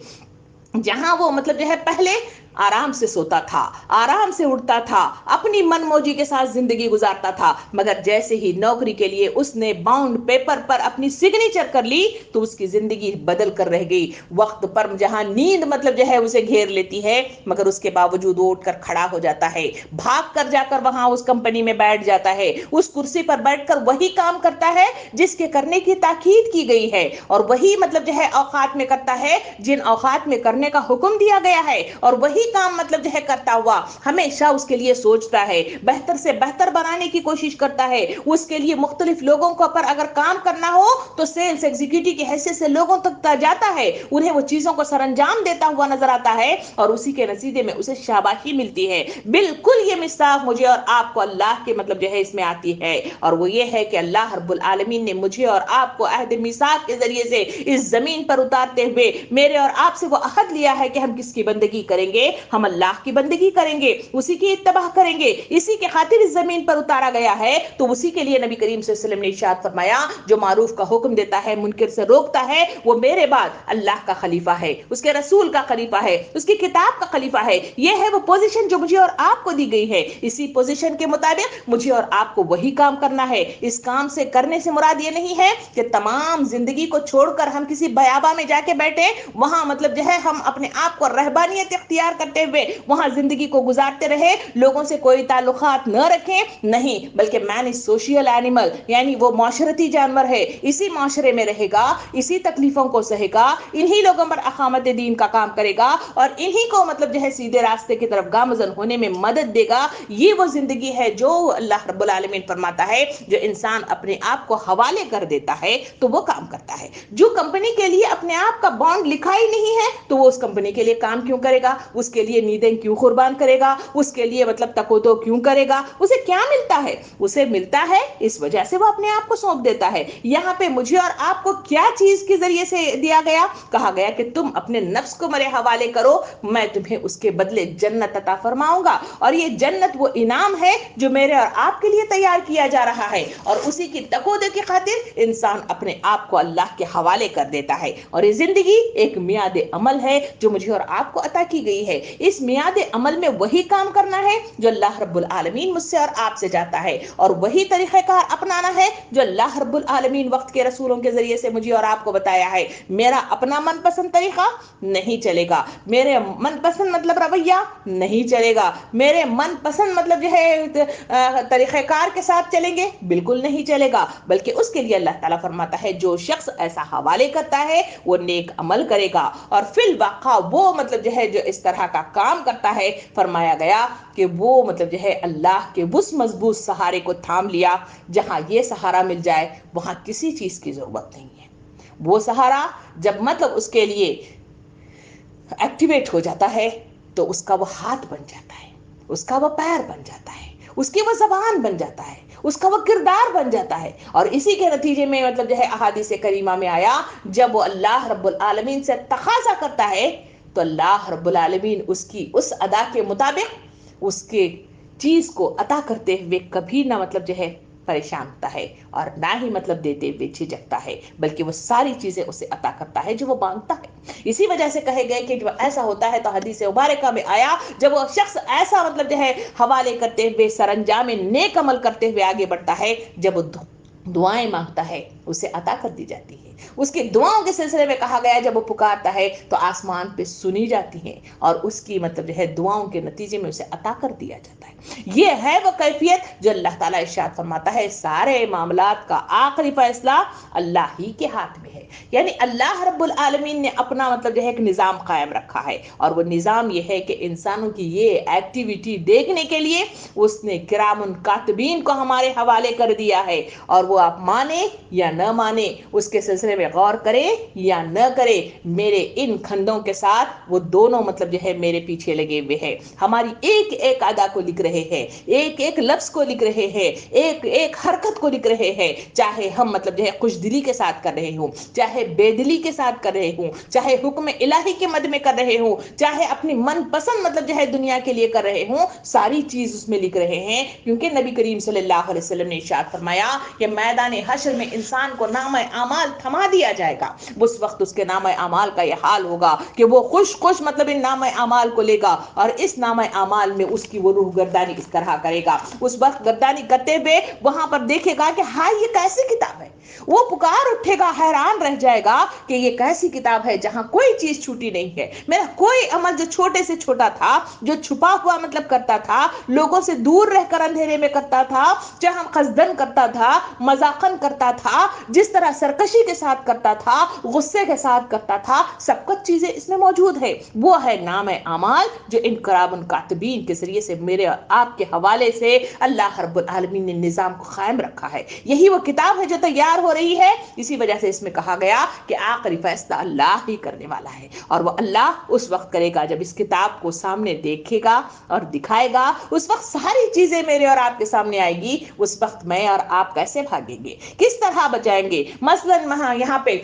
جہاں وہ مطلب جو ہے پہلے آرام سے سوتا تھا، آرام سے اٹھتا تھا، اپنی من موجی کے ساتھ زندگی گزارتا تھا، مگر جیسے ہی نوکری کے لیے اس نے باؤنڈ پیپر پر اپنی سگنیچر کر لی تو اس کی زندگی بدل کر رہ گئی. وقت پر جہاں نیند مطلب جو ہے اسے گھیر لیتی ہے، مگر اس کے باوجود اٹھ کر کھڑا ہو جاتا ہے، بھاگ کر جا کر وہاں اس کمپنی میں بیٹھ جاتا ہے، اس کرسی پر بیٹھ کر وہی کام کرتا ہے جس کے کرنے کی تاکید کی گئی ہے، اور وہی مطلب جو ہے اوقات میں کرتا ہے جن اوقات میں کرنے کا حکم دیا گیا ہے، اور وہی کام مطلب جو ہے کرتا ہوا ہمیشہ اس کے لیے سوچتا ہے، بہتر سے بہتر بنانے کی کوشش کرتا ہے. اس کے لیے مختلف لوگوں کو پر اگر کام کرنا ہو تو سیلز ایگزیکٹو کی حیثیت سے لوگوں تک جاتا ہے، انہیں وہ چیزوں کو سر انجام دیتا ہوا نظر آتا ہے، اور اسی کے نتیجے میں اسے شاباشی ملتی ہے. بالکل یہ مصداق مجھے اور آپ کو اللہ کے مطلب جو ہے اس میں آتی ہے، اور وہ یہ ہے کہ اللہ رب العالمین نے مجھے اور آپ کو عہد میثاق کے ذریعے سے اس زمین پر اتارتے ہوئے میرے اور آپ سے وہ عہد لیا ہے کہ ہم کس کی بندگی کریں گے؟ ہم اللہ کی بندگی کریں گے، اسی کی اتباع کریں گے، اسی کے خاطر اس زمین پر اتارا گیا ہے. تو اسی کے لیے نبی کریم صلی اللہ علیہ وسلم نے ارشاد فرمایا، جو معروف کا حکم دیتا ہے، منکر سے روکتا ہے، وہ میرے بعد اللہ کا خلیفہ ہے، اس کے رسول کا خلیفہ ہے، اس کی کتاب کا خلیفہ ہے. یہ ہے وہ پوزیشن جو مجھے اور آپ کو دی گئی ہے. اسی پوزیشن کے مطابق مجھے اور آپ کو وہی کام کرنا ہے. اس کام سے کرنے سے مراد یہ نہیں ہے کہ تمام زندگی کو چھوڑ کر ہم کسی بیاباں میں جا کے بیٹھے، وہاں مطلب جو ہے ہم اپنے آپ کو رہبانیت اختیار کرتے ہوئے وہاں زندگی کو گزارتے رہے، لوگوں سے کوئی تعلقات نہ رکھیں. نہیں، بلکہ مین از سوشل اینیمل، یعنی وہ معاشرتی جانور ہے، اسی معاشرے میں رہے گا، اسی تکلیفوں کو سہے گا، انہی لوگوں پر اقامت دین کا کام کرے گا، اور انہی کو مطلب جو ہے سیدھے راستے کی طرف گامزن ہونے میں مدد دے گا. یہ وہ زندگی ہے جو اللہ رب العالمین فرماتا ہے جو انسان اپنے آپ کو حوالے کر دیتا ہے تو وہ کام کرتا ہے. جو کمپنی کے لیے اپنے آپ کا بانڈ لکھا ہی نہیں ہے تو وہ اس کمپنی کے لیے کام کیوں کرے گا؟ اس کے لیے نیندیں کیوں قربان کرے گا؟ اس کے لیے مطلب تکودو کیوں کرے گا؟ اسے کیا ملتا ہے؟ اسے ملتا ہے اس وجہ سے وہ اپنے آپ کو سونپ دیتا ہے. یہاں پہ مجھے اور آپ کو کیا چیز کے ذریعے سے دیا گیا؟ کہا گیا کہ تم اپنے نفس کو میرے حوالے کرو، میں تمہیں اس کے بدلے جنت عطا فرماؤں گا، اور یہ جنت وہ انعام ہے جو میرے اور آپ کے لیے تیار کیا جا رہا ہے، اور اسی کی تقوی کی خاطر انسان اپنے آپ کو اللہ کے حوالے کر دیتا ہے. اور یہ زندگی ایک میعاد عمل ہے جو مجھے اور آپ کو عطا کی گئی ہے. اس میعاد عمل میں وہی کام کرنا ہے جو اللہ رب العالمین مجھ سے اور آپ سے چاہتا ہے، اور وہی طریقہ کار اپنانا ہے جو اللہ رب العالمین وقت کے رسولوں کے ذریعے سے مجھے اور آپ کو بتایا ہے. میرا اپنا من پسند طریقہ نہیں چلے گا، میرے من پسند مطلب رویہ نہیں چلے گا، میرے من پسند مطلب جو ہے طریقہ کار کے ساتھ چلیں گے، بالکل نہیں چلے گا. بلکہ اس کے لیے اللہ تعالیٰ فرماتا ہے جو شخص ایسا حوالے کرتا ہے وہ نیک عمل کرے گا، اور فی الواقع وہ مطلب جو ہے جو اس طرح کا کام کرتا ہے، فرمایا گیا کہ وہ مطلب جو ہے اللہ کے اس مضبوط سہارے کو تھام لیا جہاں یہ سہارا مل جائے وہاں کسی چیز کی ضرورت نہیں ہے۔ وہ سہارا جب مطلب اس کے لیے ایکٹیویٹ ہو جاتا ہے تو اس کا وہ ہاتھ بن جاتا ہے، اس کا وہ پیر بن جاتا ہے، اس کی وہ زبان بن جاتا ہے، اس کا وہ کردار بن جاتا ہے۔ اور اسی کے نتیجے میں مطلب جو ہے احادیث کریمہ میں آیا جب وہ اللہ رب العالمین سے تقاضا کرتا ہے تو اللہ رب العالمین اس کی اس ادا کے مطابق اس کے چیز کو عطا کرتے ہوئے کبھی نہ مطلب جو ہے پریشان ہوتا ہے اور نہ ہی مطلب دیتے ہوئے جھجکتا ہے، بلکہ وہ ساری چیزیں اسے عطا کرتا ہے جو وہ مانگتا ہے۔ اسی وجہ سے کہے گئے کہ جب ایسا ہوتا ہے تو حدیث مبارکہ میں آیا جب وہ شخص ایسا مطلب جو ہے حوالے کرتے ہوئے سر انجام نیک عمل کرتے ہوئے آگے بڑھتا ہے، جب وہ دعائیں مانگتا ہے اسے عطا کر دی جاتی ہے۔ اس کی دعاؤں کے سلسلے میں کہا گیا جب وہ پکارتا ہے تو آسمان پہ سنی جاتی ہیں اور اس کی مطلب جو ہے دعاؤں کے نتیجے میں اسے عطا کر دیا جاتا ہے۔ یہ ہے وہ کیفیت جو اللہ تعالیٰ ارشاد فرماتا ہے سارے معاملات کا آخری فیصلہ اللہ ہی کے ہاتھ میں ہے۔ یعنی اللہ رب العالمین نے اپنا مطلب جو ہے ایک نظام قائم رکھا ہے، اور وہ نظام یہ ہے کہ انسانوں کی یہ ایکٹیویٹی دیکھنے کے لیے اس نے کرام کاتبین کو ہمارے حوالے کر دیا ہے، اور وہ آپ مانے یا نہ مانے، اس کے سلسلے میں غور کرے یا نہ کرے، میرے ان کھندوں کے ساتھ وہ دونوں مطلب جو ہے میرے پیچھے لگے ہوئے ہیں، ہماری ایک ایک ادا کو لکھ رہے ہیں، ایک ایک لفظ کو لکھ رہے ہیں، ایک ایک حرکت کو لکھ رہے ہیں، چاہے ہم مطلب جو ہے خوش دلی کے ساتھ کر رہے ہوں، چاہے بے دلی کے ساتھ کر رہے ہوں، چاہے حکم الہی کے مد میں کر رہے ہوں، چاہے اپنی من پسند مطلب جو ہے دنیا کے لیے کر رہے ہوں، ساری چیز اس میں لکھ رہے ہیں، کیونکہ نبی کریم صلی اللہ علیہ وسلم نے ارشاد فرمایا کہ میدان حشر میں انسان کو نامہ اعمال تھما دیا جائے گا، اس وقت اس کے نامہ اعمال کا یہ حال ہوگا کہ وہ خوش مطلب ان نامہ اعمال کو لے گا اور اس نامہ اعمال میں اس کی وہ روح گردانی اس طرح کرے گا، اس وقت گردانی کرتے ہوئے وہاں پر دیکھے گا کہ ہاں یہ کیسی کتاب ہے، وہ پکار اٹھے گا، حیران رہ جائے گا کہ یہ کیسی کتاب ہے جہاں کوئی چیز چھوٹی نہیں ہے، میرا کوئی عمل جو چھوٹے سے چھوٹا تھا، جو چھپا ہوا مطلب کرتا تھا، لوگوں سے دور رہ کر اندھیرے میں کرتا تھا، جہاں قصدن کرتا تھا، مذاقن کرتا تھا، جس طرح سرکشی کے ساتھ کرتا تھا، غصے کے ساتھ کرتا تھا، سب کچھ چیزیں اس میں موجود ہے۔ وہ ہے نام اعمال جو ان کرام کاتبین کے ذریعے سے میرے اور آپ کے حوالے سے اللہ رب العالمین نے نظام کو قائم رکھا ہے، یہی وہ کتاب ہے جو تیار ہو رہی ہے۔ اسی وجہ سے اس میں کہا گیا کہ آخری فیصلہ اللہ ہی کرنے والا ہے، اور وہ اللہ اس وقت کرے گا جب اس کتاب کو سامنے دیکھے گا اور دکھائے گا، اس وقت ساری چیزیں میرے اور آپ کے سامنے آئے گی، اس وقت میں اور آپ کیسے بھاگیں گے، کس طرح بچائیں گے۔ مثلا یہاں پہ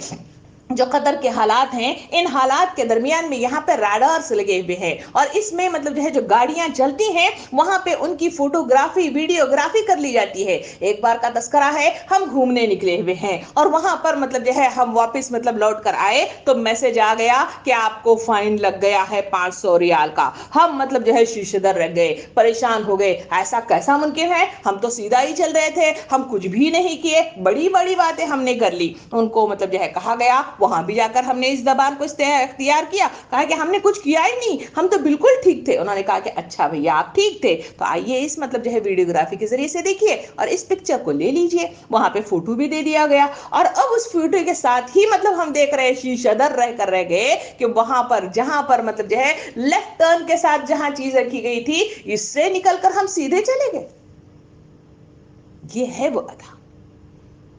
جو قطر کے حالات ہیں، ان حالات کے درمیان میں یہاں پہ ریڈارز لگے ہوئے ہیں، اور اس میں مطلب جو ہے جو گاڑیاں چلتی ہیں وہاں پہ ان کی فوٹوگرافی ویڈیوگرافی کر لی جاتی ہے۔ ایک بار کا تذکرہ ہے، ہم گھومنے نکلے ہوئے ہیں اور وہاں پر مطلب جو ہے ہم واپس مطلب لوٹ کر آئے تو میسج آ گیا کہ آپ کو فائن لگ گیا ہے 500 ریال کا۔ ہم مطلب جو ہے شیشے در رہ گئے، پریشان ہو گئے، ایسا کیسا ممکن ہے، ہم تو سیدھا ہی چل رہے تھے، ہم کچھ بھی نہیں کیے، بڑی بڑی باتیں ہم نے کر لی۔ ان کو مطلب جو ہے کہا گیا، وہاں بھی جا کر ہم نے اس زبان کو اختیار کیا، کہا کہ ہم نے کچھ کیا ہی نہیں، ہم تو بالکل ٹھیک تھے۔ انہوں نے کہا کہ اچھا بھیا آپ ٹھیک تھے تو آئیے اس مطلب جو ہے ویڈیوگرافی کے ذریعے سے دیکھیے اور اس پکچر کو لے لیجئے۔ وہاں پہ فوٹو بھی دے دیا گیا، اور اب اس فوٹو کے ساتھ ہی مطلب ہم دیکھ رہے شیشہ در رہ گئے کہ وہاں پر جہاں پر مطلب جو ہے لیفٹ ٹرن کے ساتھ جہاں چیز رکھی گئی تھی اس سے نکل کر ہم سیدھے چلے گئے۔ یہ ہے وہ ادا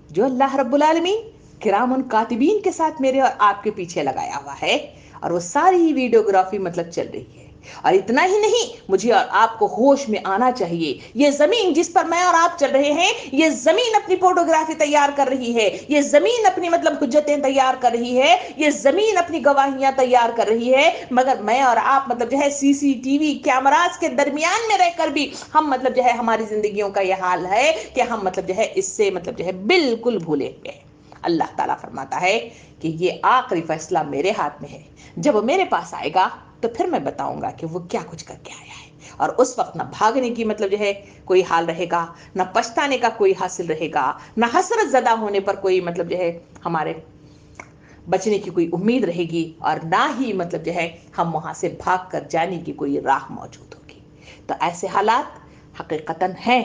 جو اللہ رب العالمین کرام کاتبین کے ساتھ میرے اور آپ کے پیچھے لگایا ہوا ہے، اور وہ ساری ویڈیوگرافی مطلب چل رہی ہے۔ اور اتنا ہی نہیں، مجھے اور آپ کو ہوش میں آنا چاہیے، یہ زمین جس پر میں اور آپ چل رہے ہیں، یہ زمین اپنی فوٹوگرافی تیار کر رہی ہے، یہ زمین اپنی مطلب حجتیں تیار کر رہی ہے، یہ زمین اپنی گواہیاں تیار کر رہی ہے، مگر میں اور آپ مطلب جو ہے CCTV کیمراز کے درمیان میں رہ کر بھی ہم مطلب جو ہے ہماری زندگیوں کا یہ حال ہے کہ ہم مطلب جو ہے اس سے مطلب جو ہے بالکل بھولے ہوئے ہیں۔ اللہ تعالیٰ فرماتا ہے کہ یہ آخری فیصلہ میرے ہاتھ میں ہے، جب وہ میرے پاس آئے گا تو پھر میں بتاؤں گا کہ وہ کیا کچھ کر کے آیا ہے، اور اس وقت نہ بھاگنے کی مطلب جو ہے کوئی حال رہے گا، نہ پچھتانے کا کوئی حاصل رہے گا، نہ حسرت زدہ ہونے پر کوئی مطلب جو ہے ہمارے بچنے کی کوئی امید رہے گی، اور نہ ہی مطلب جو ہے ہم وہاں سے بھاگ کر جانے کی کوئی راہ موجود ہوگی۔ تو ایسے حالات حقیقتاً ہیں،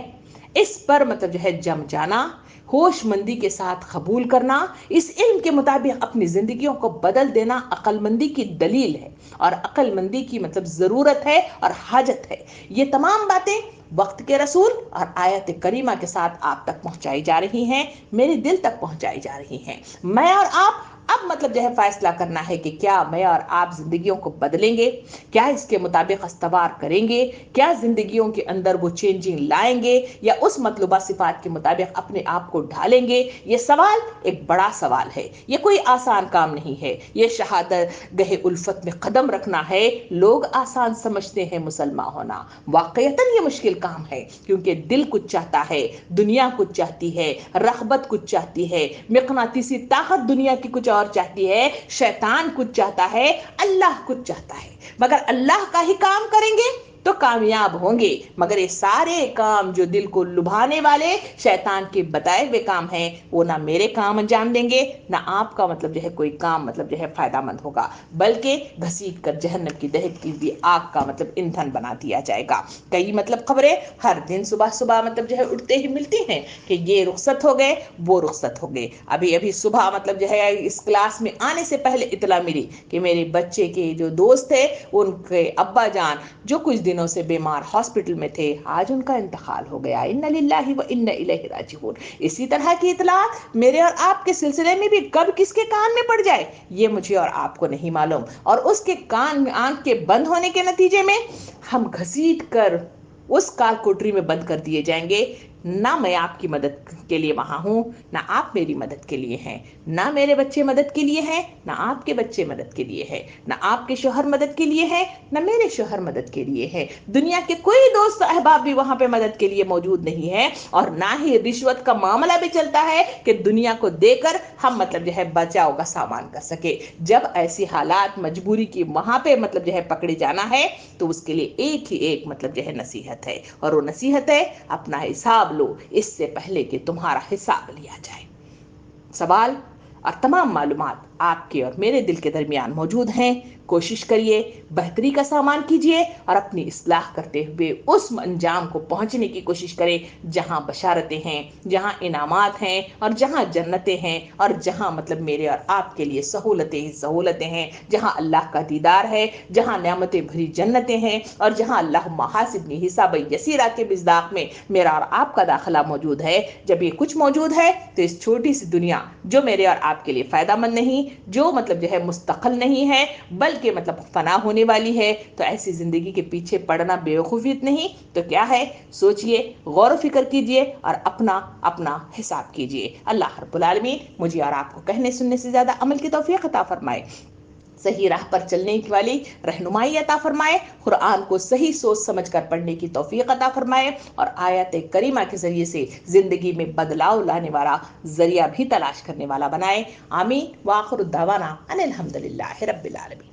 اس پر مطلب جو ہے جم جانا ہوش مندی کے ساتھ قبول کرنا، اس علم کے مطابق اپنی زندگیوں کو بدل دینا عقل مندی کی دلیل ہے اور عقل مندی کی مطلب ضرورت ہے اور حاجت ہے۔ یہ تمام باتیں وقت کے رسول اور آیت کریمہ کے ساتھ آپ تک پہنچائی جا رہی ہیں، میرے دل تک پہنچائی جا رہی ہیں۔ میں اور آپ اب مطلب جو ہے فیصلہ کرنا ہے کہ کیا میں اور آپ زندگیوں کو بدلیں گے، کیا اس کے مطابق استوار کریں گے، کیا زندگیوں کے اندر وہ چینجنگ لائیں گے یا اس مطلوبہ صفات کے مطابق اپنے آپ کو ڈھالیں گے۔ یہ سوال ایک بڑا سوال ہے، یہ کوئی آسان کام نہیں ہے۔ یہ شہادت گہ الفت میں قدم رکھنا ہے۔ لوگ آسان سمجھتے ہیں مسلمان ہونا، واقعتاً یہ مشکل کام ہے، کیونکہ دل کچھ چاہتا ہے، دنیا کچھ چاہتی ہے، رغبت کچھ چاہتی ہے، مقناطیسی طاقت دنیا کی کچھ اور چاہتی ہے، شیطان کچھ چاہتا ہے، اللہ کچھ چاہتا ہے۔ مگر اللہ کا ہی کام کریں گے تو کامیاب ہوں گے، مگر یہ سارے کام جو دل کو لبھانے والے شیطان کے بتائے ہوئے کام ہیں، وہ نہ میرے کام انجام دیں گے، نہ آپ کا مطلب جو ہے کوئی کام مطلب جو ہے فائدہ مند ہوگا، بلکہ گھسیٹ کر جہنم کی دہکتی ہوئی آگ کا مطلب ایندھن بنا دیا جائے گا۔ کئی مطلب خبریں ہر دن صبح صبح مطلب جو ہے اٹھتے ہی ملتی ہیں کہ یہ رخصت ہو گئے، وہ رخصت ہو گئے۔ ابھی صبح مطلب جو ہے اس کلاس میں آنے سے پہلے اطلاع ملی کہ میرے بچے کے جو دوست تھے، ان کے ابا جان جو کچھ دنوں سے بیمار ہاسپٹل میں تھے، آج ان کا انتقال ہو گیا۔ انا للہ و انا الیہ راجعون۔ اسی طرح کی اطلاعات میرے اور آپ کے سلسلے میں بھی کب کس کے کان میں پڑ جائے، یہ مجھے اور آپ کو نہیں معلوم، اور اس کے کان میں آنکھ کے بند ہونے کے نتیجے میں ہم گھسیٹ کر اس کال کوٹری میں بند کر دیے جائیں گے۔ نہ میں آپ کی مدد کے لیے وہاں ہوں، نہ آپ میری مدد کے لیے ہیں، نہ میرے بچے مدد کے لیے ہیں، نہ آپ کے بچے مدد کے لیے ہیں، نہ آپ کے شوہر مدد کے لیے ہیں، نہ میرے شوہر مدد کے لیے ہیں۔ دنیا کے کوئی دوست احباب بھی وہاں پہ مدد کے لیے موجود نہیں ہے، اور نہ ہی رشوت کا معاملہ بھی چلتا ہے کہ دنیا کو دے کر ہم مطلب جو ہے بچاؤ کا سامان کر سکے۔ جب ایسی حالات مجبوری کی وہاں پہ مطلب جو ہے پکڑے جانا ہے تو اس کے لیے ایک ہی ایک مطلب جو ہے نصیحت ہے، اور وہ نصیحت ہے اپنا حساب لو اس سے پہلے کہ تمہارا حساب لیا جائے۔ سوال اور تمام معلومات آپ کے اور میرے دل کے درمیان موجود ہیں۔ کوشش کریے، بہتری کا سامان کیجیے، اور اپنی اصلاح کرتے ہوئے اس انجام کو پہنچنے کی کوشش کریں جہاں بشارتیں ہیں، جہاں انعامات ہیں، اور جہاں جنتیں ہیں، اور جہاں مطلب میرے اور آپ کے لیے سہولتیں ہیں، جہاں اللہ کا دیدار ہے، جہاں نعمتیں بھری جنتیں ہیں، اور جہاں اللہ محاسبنی حساب یسیرہ کے مصداق میں میرا اور آپ کا داخلہ موجود ہے۔ جب یہ کچھ موجود ہے تو اس چھوٹی سی دنیا جو میرے اور آپ کے لیے فائدہ مند نہیں، جو مطلب جو ہے مستقل نہیں ہے، بلکہ مطلب فنا ہونے والی ہے، تو ایسی زندگی کے پیچھے پڑنا بیوقوفیت نہیں تو کیا ہے؟ سوچئے، غور و فکر کیجئے، اور اپنا حساب کیجئے۔ اللہ رب العالمین مجھے اور آپ کو کہنے سننے سے زیادہ عمل کی توفیق عطا فرمائے، صحیح راہ پر چلنے والی رہنمائی عطا فرمائے، قرآن کو صحیح سوچ سمجھ کر پڑھنے کی توفیق عطا فرمائے، اور آیت کریمہ کے ذریعے سے زندگی میں بدلاؤ لانے والا ذریعہ بھی تلاش کرنے والا بنائے۔ آمین۔ وآخر الدعوانا ان الحمد للہ رب العالمین۔